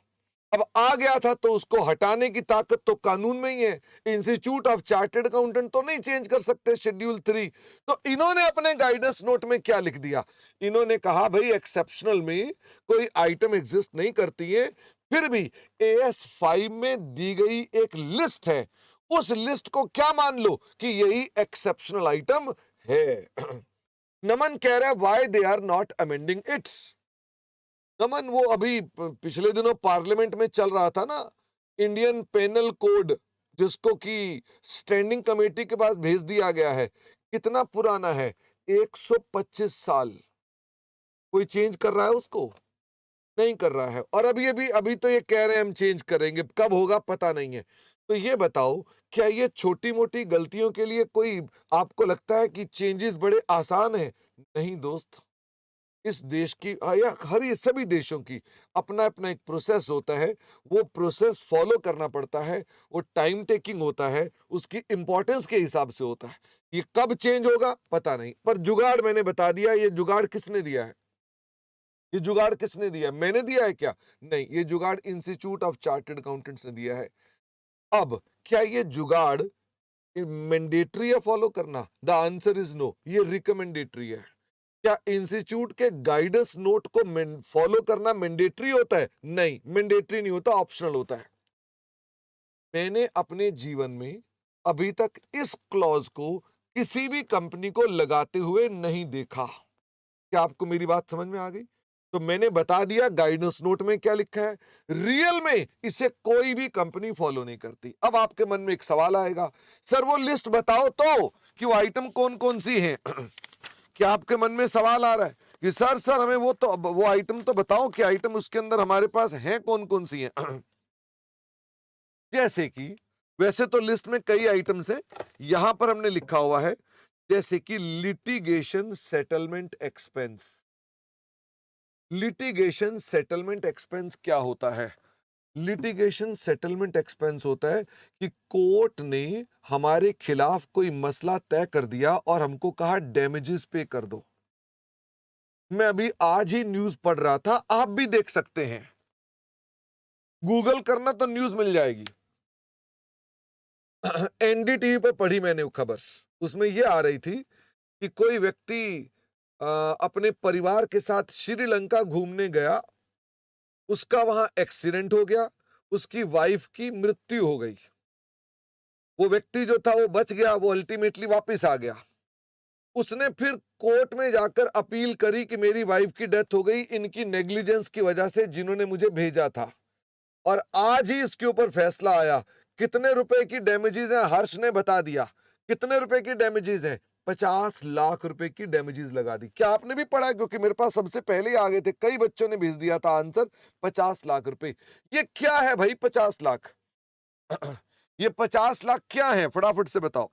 अब आ गया था तो उसको हटाने की ताकत तो कानून में ही है। इंस्टीट्यूट ऑफ चार्टर्ड अकाउंटेंट तो नहीं चेंज कर सकते शेड्यूल 3। तो इन्होंने अपने गाइडेंस नोट में क्या लिख दिया? इन्होंने कहा भाई एक्सेप्शनल में कोई आइटम एग्जिस्ट नहीं करती है, फिर भी एएस 5 में दी गई एक लिस्ट है, उस लिस्ट को क्या मान लो कि यही एक्सेप्शनल आइटम है। नमन कह रहा है why they are not amending its. Naman, वो अभी पिछले दिनों पार्लियामेंट में चल रहा था ना, इंडियन पेनल कोड, जिसको कि स्टैंडिंग कमेटी के पास भेज दिया गया है। कितना पुराना है? 125 साल। कोई चेंज कर रहा है उसको? नहीं कर रहा है। और अभी तो ये कह रहे हैं हम चेंज करेंगे, कब होगा पता नहीं है। तो ये बताओ, क्या ये छोटी मोटी गलतियों के लिए कोई आपको लगता है कि चेंजेस बड़े आसान है? नहीं दोस्त, इस देश की या हर ये सभी देशों की अपना अपना एक प्रोसेस होता है। वो प्रोसेस फॉलो करना पड़ता है, वो टाइम टेकिंग होता है, उसकी इंपॉर्टेंस के हिसाब से होता है। ये कब चेंज होगा पता नहीं, पर जुगाड़ मैंने बता दिया। ये जुगाड़ किसने दिया है? ये जुगाड़ किसने दिया? मैंने दिया है क्या? नहीं, ये जुगाड़ इंस्टीट्यूट ऑफ चार्टर्ड अकाउंटेंट्स ने दिया है। अब क्या ये जुगाड़ मैंडेटरी है फॉलो करना? द आंसर इज नो, ये रिकमेंडेटरी है। क्या इंस्टीट्यूट के गाइडेंस नोट को फॉलो करना मैंडेटरी होता है? नहीं, मैंडेटरी नहीं होता, ऑप्शनल होता है। मैंने अपने जीवन में अभी तक इस क्लॉज को किसी भी कंपनी को लगाते हुए नहीं देखा। क्या आपको मेरी बात समझ में आ गई? तो मैंने बता दिया गाइडेंस नोट में क्या लिखा है। रियल में इसे कोई भी कंपनी फॉलो नहीं करती। अब आपके मन में एक सवाल आएगा, सर वो लिस्ट बताओ तो कि वो आइटम कौन कौन सी हैं। क्या आपके मन में सवाल आ रहा है कि सर हमें वो आइटम तो बताओ कि आइटम उसके अंदर हमारे पास हैं कौन कौन सी हैं। जैसे कि वैसे तो लिस्ट में कई आइटम्स हैं, यहां पर हमने लिखा हुआ है जैसे कि litigation settlement expense. Litigation settlement expense क्या होता है? लिटिगेशन सेटलमेंट एक्सपेंस होता है कि कोर्ट ने हमारे खिलाफ कोई मसला तय कर दिया और हमको कहा डैमेजेस पे कर दो। मैं अभी आज ही न्यूज पढ़ रहा था, आप भी देख सकते हैं, गूगल करना तो न्यूज मिल जाएगी। एनडीटीवी पर पढ़ी मैंने वो खबर। उसमें यह आ रही थी कि कोई व्यक्ति अपने परिवार के साथ श्रीलंका घूमने गया, उसका वहां एक्सीडेंट हो गया, उसकी वाइफ की मृत्यु हो गई। वो व्यक्ति जो था वो बच गया, वो अल्टीमेटली वापस आ गया। उसने फिर कोर्ट में जाकर अपील करी कि मेरी वाइफ की डेथ हो गई इनकी नेग्लिजेंस की वजह से, जिन्होंने मुझे भेजा था। और आज ही इसके ऊपर फैसला आया। कितने रुपए की डैमेजेस है? हर्ष ने बता दिया कितने रुपए की डैमेजेस है। 50 लाख रुपए की डैमेजेस लगा दी। क्या आपने भी पढ़ा? क्योंकि मेरे पास सबसे पहले ही आ गए थे, कई बच्चों ने भेज दिया था आंसर। 50 लाख रुपए। ये क्या है भाई 50 लाख? ये 50 लाख क्या है, फटाफट से बताओ।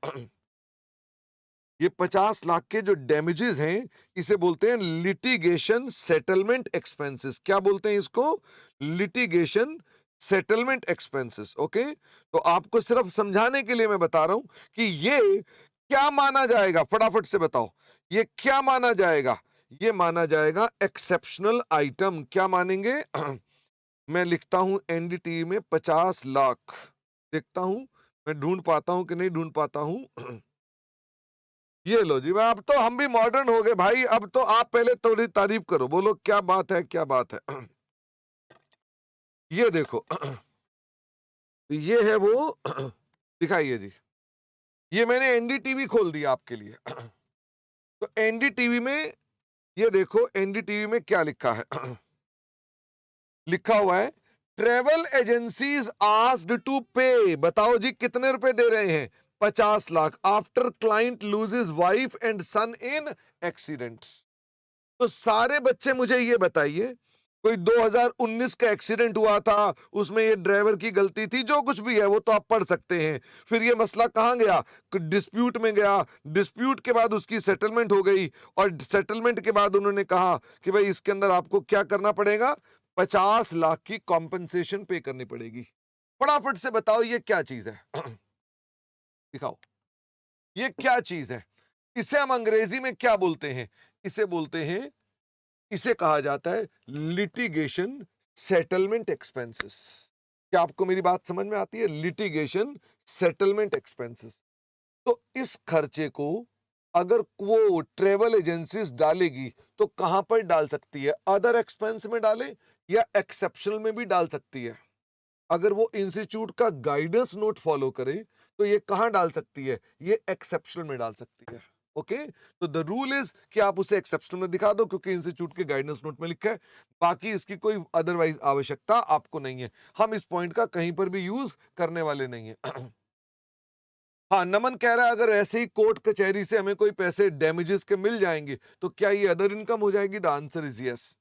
ये 50 लाख के जो डैमेजेस हैं, इसे बोलते हैं लिटिगेशन सेटलमेंट एक्सपेंसेस। क्या बोलते हैं इसको? Litigation settlement expenses. ओके, तो आपको सिर्फ समझाने के लिए मैं बता रहा हूं कि ये क्या माना जाएगा, फटाफट से बताओ। ये क्या माना जाएगा? ये माना जाएगा एक्सेप्शनल आइटम। क्या मानेंगे? मैं लिखता हूं एनडीटी में 50 लाख, देखता हूं मैं ढूंढ पाता हूं कि नहीं ढूंढ पाता हूं। ये लो जी, अब तो हम भी मॉडर्न हो गए भाई। अब तो आप पहले थोड़ी तारीफ करो, बोलो क्या बात है, क्या बात है। ये देखो, ये है वो। दिखाइए जी, ये मैंने एनडीटीवी खोल दिया आपके लिए। तो एनडीटीवी में ये देखो, एनडीटीवी में क्या लिखा है। लिखा हुआ है ट्रेवल एजेंसीज आस्क्ड टू पे। बताओ जी कितने रुपए दे रहे हैं? 50 lakh after client loses wife and son in accident. तो सारे बच्चे मुझे ये बताइए, कोई 2019 का एक्सीडेंट हुआ था, उसमें ये ड्राइवर की गलती थी, जो कुछ भी है वो तो आप पढ़ सकते हैं। फिर ये मसला कहां गया? डिस्प्यूट में गया। डिस्प्यूट के बाद उसकी सेटलमेंट हो गई, और सेटलमेंट के बाद उन्होंने कहा कि भाई इसके अंदर आपको क्या करना पड़ेगा? 50 लाख की कॉम्पेंसेशन पे करनी पड़ेगी। फटाफट से बताओ ये क्या चीज है? दिखाओ, ये क्या चीज है? इसे हम अंग्रेजी में क्या बोलते हैं? इसे बोलते हैं, इसे कहा जाता है लिटिगेशन सेटलमेंट एक्सपेंसेस। क्या आपको मेरी बात समझ में आती है? Litigation settlement expenses. तो इस खर्चे को अगर वो ट्रेवल एजेंसीज डालेगी तो कहां पर डाल सकती है? अदर एक्सपेंस में डाले या एक्सेप्शनल में भी डाल सकती है। अगर वो इंस्टीट्यूट का गाइडेंस नोट फॉलो करे तो ये कहां डाल सकती है? ये एक्सेप्शनल में डाल सकती है। ओके, तो द रूल इज कि आप उसे एक्सेप्शनल में दिखा दो, क्योंकि इंस्टीट्यूट के गाइडेंस नोट में लिखा है। बाकी इसकी कोई अदरवाइज आवश्यकता आपको नहीं है। हम इस पॉइंट का कहीं पर भी यूज करने वाले नहीं है। हाँ, नमन कह रहा है अगर ऐसे ही कोर्ट कचहरी से हमें कोई पैसे डैमेजेस के मिल जाएंगे तो क्या ये अदर इनकम हो जाएगी? The answer is yes.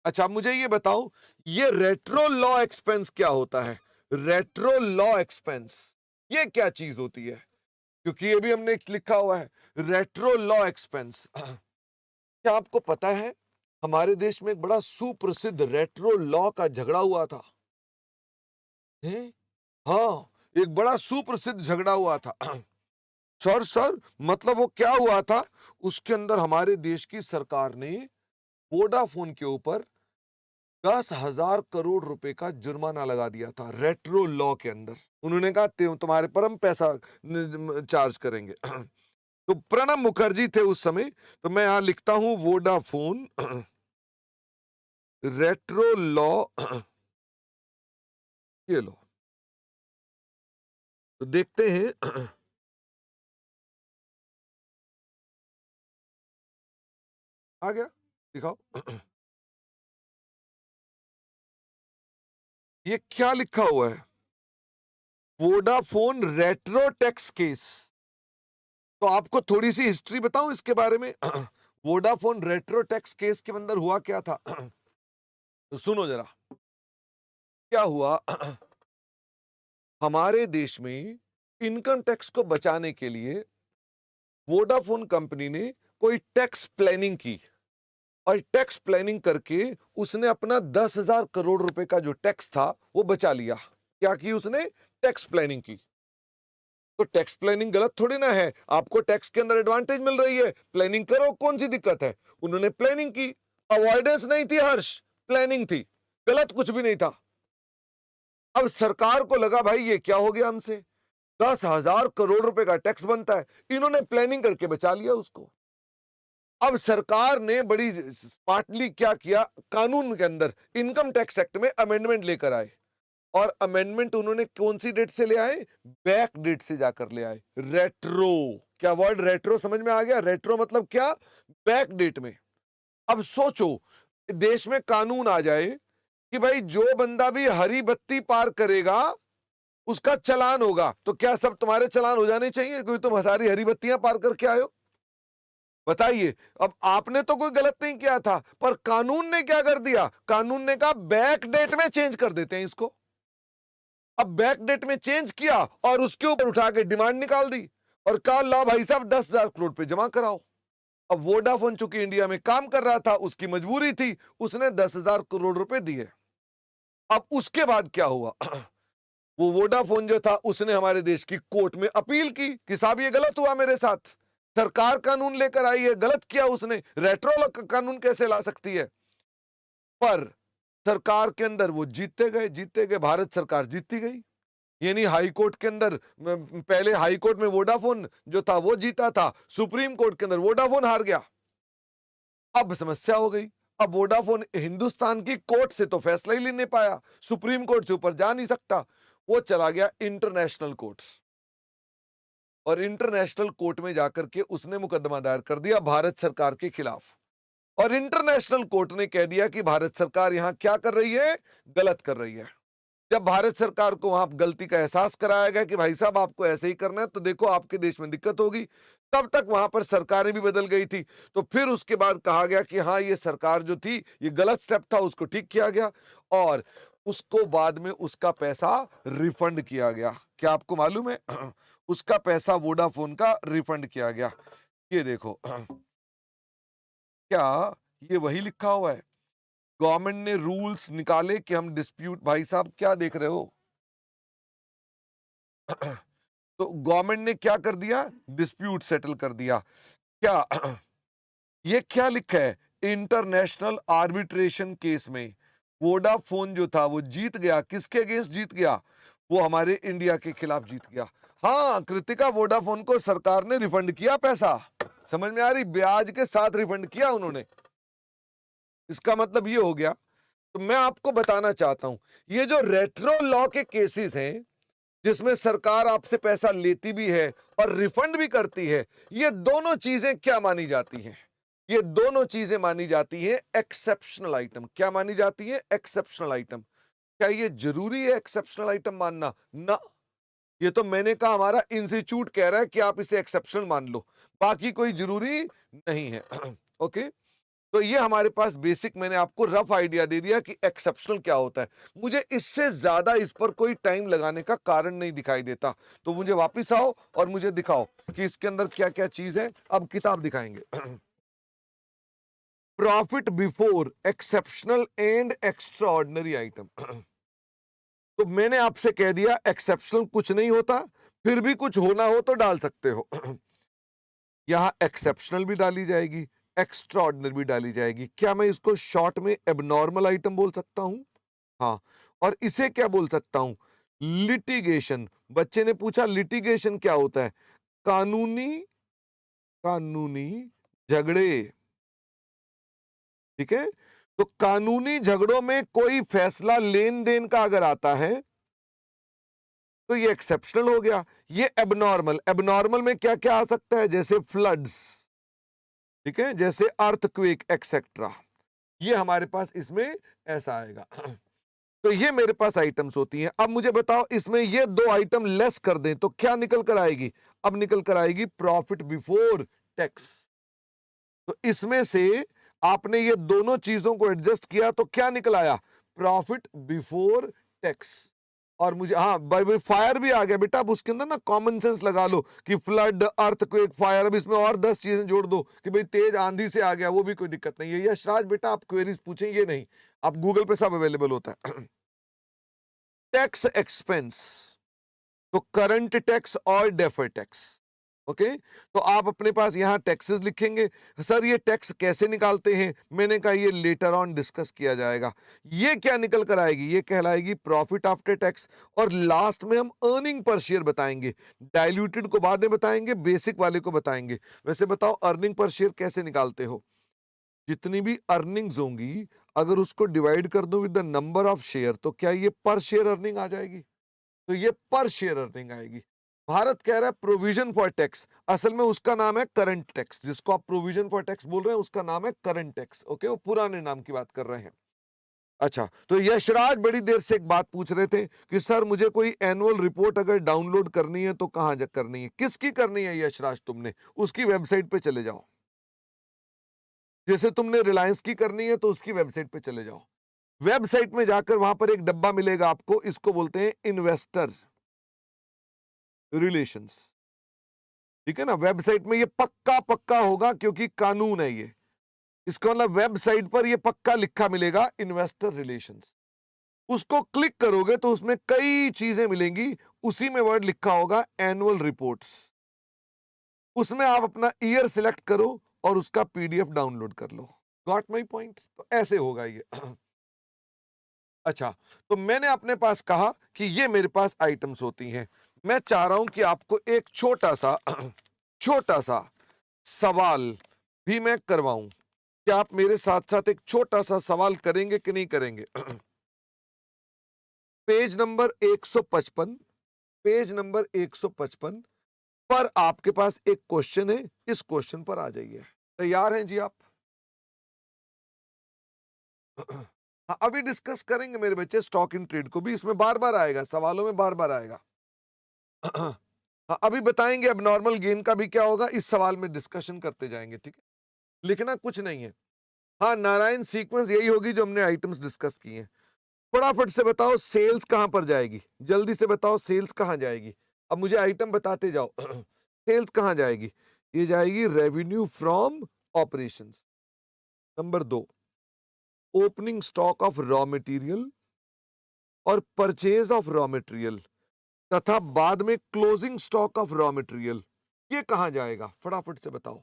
अच्छा, मुझे ये बताओ, ये रेट्रो लॉ एक्सपेंस क्या होता है? रेट्रो लॉ एक्सपेंस ये क्या चीज होती है? क्योंकि ये भी हमने लिखा हुआ है रेट्रो लॉ एक्सपेंस। क्या आपको पता है हमारे देश में एक बड़ा सुप्रसिद्ध रेट्रो लॉ का झगड़ा हुआ था? हैं? हाँ, एक बड़ा सुप्रसिद्ध झगड़ा हुआ था। सर मतलब वो क्या हुआ था? उसके अंदर हमारे देश की सरकार ने वोडाफोन के ऊपर 10,000 करोड़ रुपए का जुर्माना लगा दिया था रेट्रो लॉ के अंदर। उन्होंने कहा तुम्हारे पर हम पैसा चार्ज करेंगे। तो प्रणब मुखर्जी थे उस समय। तो मैं यहां लिखता हूं वोडाफोन रेट्रो लॉ। ये लो, तो देखते हैं। आ गया, दिखाओ। ये क्या लिखा हुआ है? Vodafone retro tax case. तो आपको थोड़ी सी हिस्ट्री बताऊं इसके बारे में। वोडाफोन रेट्रो टैक्स केस के अंदर हुआ क्या था? तो सुनो जरा, क्या हुआ। हमारे देश में इनकम टैक्स को बचाने के लिए वोडाफोन कंपनी ने कोई टैक्स प्लानिंग की, और टैक्स प्लानिंग करके उसने अपना 10,000 करोड़ रुपए का जो टैक्स था वो बचा लिया। क्या की उसने? टैक्स प्लानिंग की। तो टैक्स प्लानिंग गलत थोड़ी ना है, आपको टैक्स के अंदर एडवांटेज मिल रही है, प्लानिंग करो, कौन सी दिक्कत है? उन्होंने प्लानिंग की, अवॉइडेंस नहीं थी हर्ष, प्लानिंग थी, गलत कुछ भी नहीं था। अब सरकार को लगा भाई ये क्या हो गया हमसे, 10,000 करोड़ रुपए का टैक्स बनता है, इन्होंने प्लानिंग करके बचा लिया उसको। अब सरकार ने बड़ी स्मार्टली क्या किया, कानून के अंदर इनकम टैक्स एक्ट में अमेंडमेंट लेकर आए, और अमेंडमेंट उन्होंने कौन सी डेट से ले आए? बैक डेट से जाकर ले आए, रेट्रो। क्या वर्ड रेट्रो समझ में आ गया? रेट्रो मतलब क्या? बैक डेट में। अब सोचो, देश में कानून आ जाए कि भाई जो बंदा भी हरी बत्ती पार करेगा उसका चालान होगा, तो क्या सब तुम्हारे चालान हो जाने चाहिए क्योंकि तुम सारी हरी बत्तियां पार करके आए हो? बताइए। अब आपने तो कोई गलत नहीं किया था, पर कानून ने क्या कर दिया? कानून ने कहा बैक डेट में चेंज कर देते हैं इसको। अब बैक डेट में चेंज किया और उसके ऊपर उठा के डिमांड निकाल दी और कहा ला भाई साहब 10,000 करोड़ पे जमा कराओ। अब वोडाफोन चूंकि इंडिया में काम कर रहा था, उसकी मजबूरी थी, उसने 10,000 करोड़ रुपए दिए। अब उसके बाद क्या हुआ? वो वोडाफोन जो था उसने हमारे देश की कोर्ट में अपील की कि साहब ये गलत हुआ मेरे साथ, सरकार कानून लेकर आई है, गलत किया उसने, रेट्रो कानून कैसे ला सकती है? पर सरकार के अंदर वो जीतते गए, भारत सरकार जीतती गई। यानी हाई कोर्ट के अंदर पहले हाई कोर्ट में वोडाफोन जो था वो जीता था, सुप्रीम कोर्ट के अंदर वोडाफोन हार गया। अब समस्या हो गई। अब वोडाफोन हिंदुस्तान की कोर्ट से तो फैसला ही ले नहीं पाया, सुप्रीम कोर्ट से ऊपर जा नहीं सकता, वो चला गया इंटरनेशनल कोर्ट्स और इंटरनेशनल कोर्ट में जाकर के उसने मुकदमा दायर कर दिया भारत सरकार के खिलाफ। और इंटरनेशनल कोर्ट ने कह दिया कि भारत सरकार यहां क्या कर रही है? गलत कर रही है। जब भारत सरकार को वहां गलती का एहसास कराया गया कि भाई साहब आपको ऐसे ही करना है तो देखो आपके देश में दिक्कत होगी, तब तक वहां पर सरकारें भी बदल गई थी। तो फिर उसके बाद कहा गया कि हाँ ये सरकार जो थी ये गलत स्टेप था, उसको ठीक किया गया और उसको बाद में उसका पैसा रिफंड किया गया। क्या आपको मालूम है? उसका पैसा वोडाफोन का रिफंड किया गया। ये देखो, क्या ये वही लिखा हुआ है? गवर्नमेंट ने रूल्स निकाले कि हम डिस्प्यूट, भाई साहब क्या देख रहे हो? तो गवर्नमेंट ने क्या कर दिया? डिस्प्यूट सेटल कर दिया। क्या ये क्या लिखा है? इंटरनेशनल आर्बिट्रेशन केस में वोडाफोन जो था वो जीत गया। किसके अगेंस्ट जीत गया? वो हमारे इंडिया के खिलाफ जीत गया। हाँ कृतिका, वोडाफोन को सरकार ने रिफंड किया पैसा, समझ में आ रही? ब्याज के साथ रिफंड किया उन्होंने। इसका मतलब ये हो गया। तो मैं आपको बताना चाहता हूं, ये जो रेट्रो लॉ के केसेस हैं जिसमें सरकार आपसे पैसा लेती भी है और रिफंड भी करती है, ये दोनों चीजें क्या मानी जाती हैं? ये दोनों चीजें मानी जाती हैं एक्सेप्शनल आइटम। क्या मानी जाती है? Exceptional item. क्या ये जरूरी है एक्सेप्शनल आइटम मानना? ना, ये तो मैंने कहा हमारा इंस्टीट्यूट कह रहा है कि आप इसे एक्सेप्शनल मान लो, बाकी कोई जरूरी नहीं है। ओके, तो ये हमारे पास बेसिक मैंने आपको रफ आइडिया दे दिया कि एक्सेप्शनल क्या होता है। मुझे इससे ज्यादा इस पर कोई टाइम लगाने का कारण नहीं दिखाई देता। तो मुझे वापस आओ और मुझे दिखाओ कि इसके अंदर क्या क्या चीज है। अब किताब दिखाएंगे। Profit before exceptional and extra ordinary item. तो मैंने आपसे कह दिया एक्सेप्शनल कुछ नहीं होता, फिर भी कुछ होना हो तो डाल सकते हो। यहां एक्सेप्शनल भी डाली जाएगी, एक्स्ट्रा ऑर्डिनरी भी डाली जाएगी। क्या मैं इसको शॉर्ट में एबनॉर्मल आइटम बोल सकता हूं? हाँ। और इसे क्या बोल सकता हूं? लिटिगेशन। बच्चे ने पूछा लिटिगेशन क्या होता है? कानूनी कानूनी झगड़े। ठीक है, तो कानूनी झगड़ों में कोई फैसला लेन देन का अगर आता है तो ये एक्सेप्शनल हो गया। ये एबनॉर्मल, एबनॉर्मल में क्या क्या आ सकता है? जैसे फ्लड्स, ठीक है, जैसे अर्थक्वेक एक्सेट्रा, ये हमारे पास इसमें ऐसा आएगा। तो ये मेरे पास आइटम्स होती हैं। अब मुझे बताओ इसमें ये दो आइटम लेस कर दें तो क्या निकल कर आएगी? अब निकल कर आएगी प्रॉफिट बिफोर टैक्स। तो इसमें से आपने ये दोनों चीजों को एडजस्ट किया तो क्या निकल आया? Profit before tax. और मुझे हाँ बाय फायर भी आ गया बेटा। अब उसके अंदर ना कॉमन सेंस लगा लो कि फ्लड, अर्थक्वेक, फायर। अब इसमें और 10 चीजें जोड़ दो कि भाई तेज आंधी से आ गया, वो भी कोई दिक्कत नहीं है। यशराज बेटा आप क्वेरीज पूछें, ये नहीं, आप गूगल पे सब अवेलेबल होता है। टैक्स एक्सपेंस, तो करंट टैक्स और डेफर्ड टैक्स। ओके, तो आप अपने पास यहां टैक्सेस लिखेंगे। सर ये टैक्स कैसे निकालते हैं? मैंने कहा ये लेटर ऑन डिस्कस किया जाएगा। ये क्या निकल कर आएगी? ये कहलाएगी प्रॉफिट आफ्टर टैक्स। और लास्ट में हम अर्निंग पर शेयर बताएंगे। डाइल्यूटेड को बाद में बताएंगे, बेसिक वाले को बताएंगे। वैसे बताओ अर्निंग पर शेयर कैसे निकालते हो? जितनी भी अर्निंग्स होंगी अगर उसको डिवाइड कर दो with the number of share तो क्या ये पर शेयर अर्निंग आ जाएगी? तो ये पर शेयर अर्निंग आएगी। भारत कह रहा है प्रोविजन फॉर टैक्स, असल में उसका नाम है करंट टैक्स। जिसको आप प्रोविजन फॉर टैक्स बोल रहे हैं उसका नाम है करंट टैक्स। ओके, वो पुराने नाम की बात कर रहे हैं। अच्छा, तो यशराज बड़ी देर से एक बात पूछ रहे थे कि सर मुझे कोई एनुअल रिपोर्ट अगर डाउनलोड करनी है तो कहां जा करनी है? किसकी करनी है यशराज? तुमने उसकी वेबसाइट पे चले जाओ। जैसे तुमने रिलायंस की करनी है तो उसकी वेबसाइट पे चले जाओ। वेबसाइट में जाकर वहां पर एक डब्बा मिलेगा आपको, इसको बोलते हैं इन्वेस्टर रिलेशंस। ठीक है ना, वेबसाइट में ये पक्का पक्का होगा क्योंकि कानून है ये। इसका मतलब वेबसाइट पर ये पक्का लिखा मिलेगा इन्वेस्टर रिलेशंस। उसको क्लिक करोगे तो उसमें कई चीजें मिलेंगी, उसी में वर्ड लिखा होगा एनुअल रिपोर्ट्स। उसमें आप अपना ईयर सिलेक्ट करो और उसका पीडीएफ डाउनलोड कर लो। Got my point? तो ऐसे होगा ये। अच्छा, तो मैंने अपने पास कहा कि ये मेरे पास आइटम्स होती हैं। मैं चाह रहा हूं कि आपको एक छोटा सा छोटा सा सवाल भी मैं करवाऊं। क्या आप मेरे साथ साथ एक छोटा सा सवाल करेंगे कि नहीं करेंगे? पेज नंबर 155, पेज नंबर 155 पर आपके पास एक क्वेश्चन है, इस क्वेश्चन पर आ जाइए। तैयार हैं जी आप? हाँ, अभी डिस्कस करेंगे मेरे बच्चे स्टॉक इन ट्रेड को भी, इसमें बार बार आएगा, सवालों में बार बार आएगा। हाँ, अभी बताएंगे अब नॉर्मल गेन का भी क्या होगा, इस सवाल में डिस्कशन करते जाएंगे। ठीक है, लिखना कुछ नहीं है। हाँ, नारायण सीक्वेंस यही होगी जो हमने आइटम्स डिस्कस किए हैं। फटाफट से बताओ सेल्स कहां पर जाएगी, जल्दी से बताओ सेल्स कहां जाएगी। अब मुझे आइटम बताते जाओ। सेल्स कहां जाएगी? ये जाएगी revenue from operations. Number 2, opening stock of raw material और परचेज ऑफ रॉ मटेरियल तथा बाद में closing stock of raw material, ये कहां जाएगा? फटाफट से बताओ।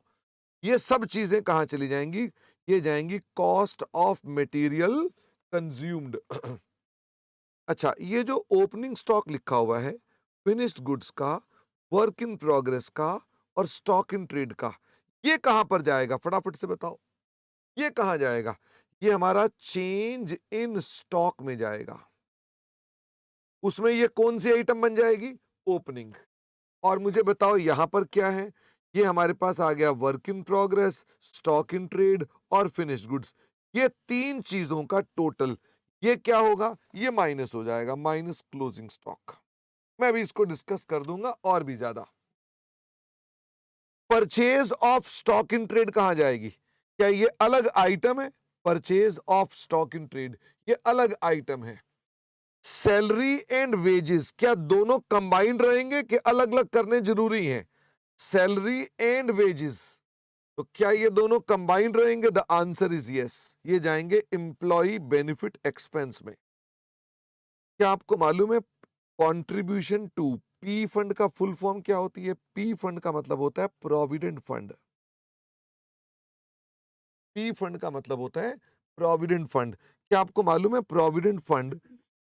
ये सब चीजें कहां चली जाएंगी? ये जाएंगी कॉस्ट ऑफ मटेरियल कंज्यूम्ड। अच्छा, ये जो ओपनिंग स्टॉक लिखा हुआ है, फिनिश्ड गुड्स का, वर्क इन प्रोग्रेस का और स्टॉक इन ट्रेड का, ये कहां पर जाएगा? फटाफट से बताओ, ये कहां जाएगा? ये हमारा चेंज इन स्टॉक में जाएगा। उसमें ये कौन सी आइटम बन जाएगी? ओपनिंग। और मुझे बताओ यहां पर क्या है? ये हमारे पास आ गया work in progress, stock in trade और फिनिश्ड गुड्स। ये तीन चीजों का टोटल, ये क्या होगा? ये माइनस हो जाएगा, माइनस क्लोजिंग स्टॉक। मैं भी इसको डिस्कस कर दूंगा और भी ज्यादा। Purchase of stock in trade कहां जाएगी? क्या ये अलग आइटम है? Purchase of stock in trade ये अलग आइटम है। सैलरी एंड वेजेस क्या दोनों कंबाइंड रहेंगे कि अलग अलग करने जरूरी हैं? सैलरी एंड वेजेस, तो क्या ये दोनों कंबाइंड रहेंगे? द आंसर इज यस, ये जाएंगे एम्प्लॉय बेनिफिट एक्सपेंस में। क्या आपको मालूम है कंट्रीब्यूशन टू पी फंड का फुल फॉर्म क्या होती है? पी फंड का मतलब होता है प्रोविडेंट फंड। पी फंड का मतलब होता है प्रोविडेंट फंड। क्या आपको मालूम है प्रोविडेंट फंड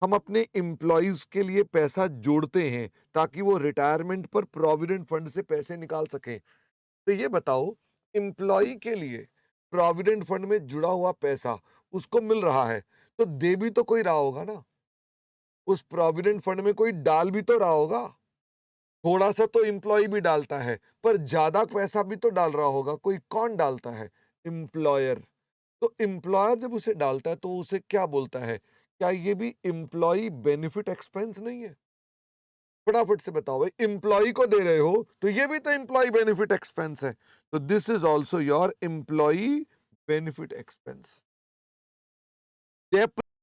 हम अपने एम्प्लॉयज के लिए पैसा जोड़ते हैं ताकि वो रिटायरमेंट पर प्रोविडेंट फंड से पैसे निकाल सकें। तो ये बताओ, एम्प्लॉय के लिए प्रोविडेंट फंड में जुड़ा हुआ पैसा उसको मिल रहा है, तो दे भी तो कोई रहा होगा ना, उस प्रोविडेंट फंड में कोई डाल भी तो रहा होगा। थोड़ा सा तो एम्प्लॉय भी डालता है, पर ज्यादा पैसा भी तो डाल रहा होगा। कोई कौन डालता है? एम्प्लॉयर। तो एम्प्लॉयर जब उसे डालता है तो उसे क्या बोलता है? क्या ये भी एम्प्लॉय बेनिफिट एक्सपेंस नहीं है? फटाफट से बताओ भाई, एम्प्लॉय को दे रहे हो तो ये भी तो एम्प्लॉय बेनिफिट एक्सपेंस है। तो this is also your employee benefit expense.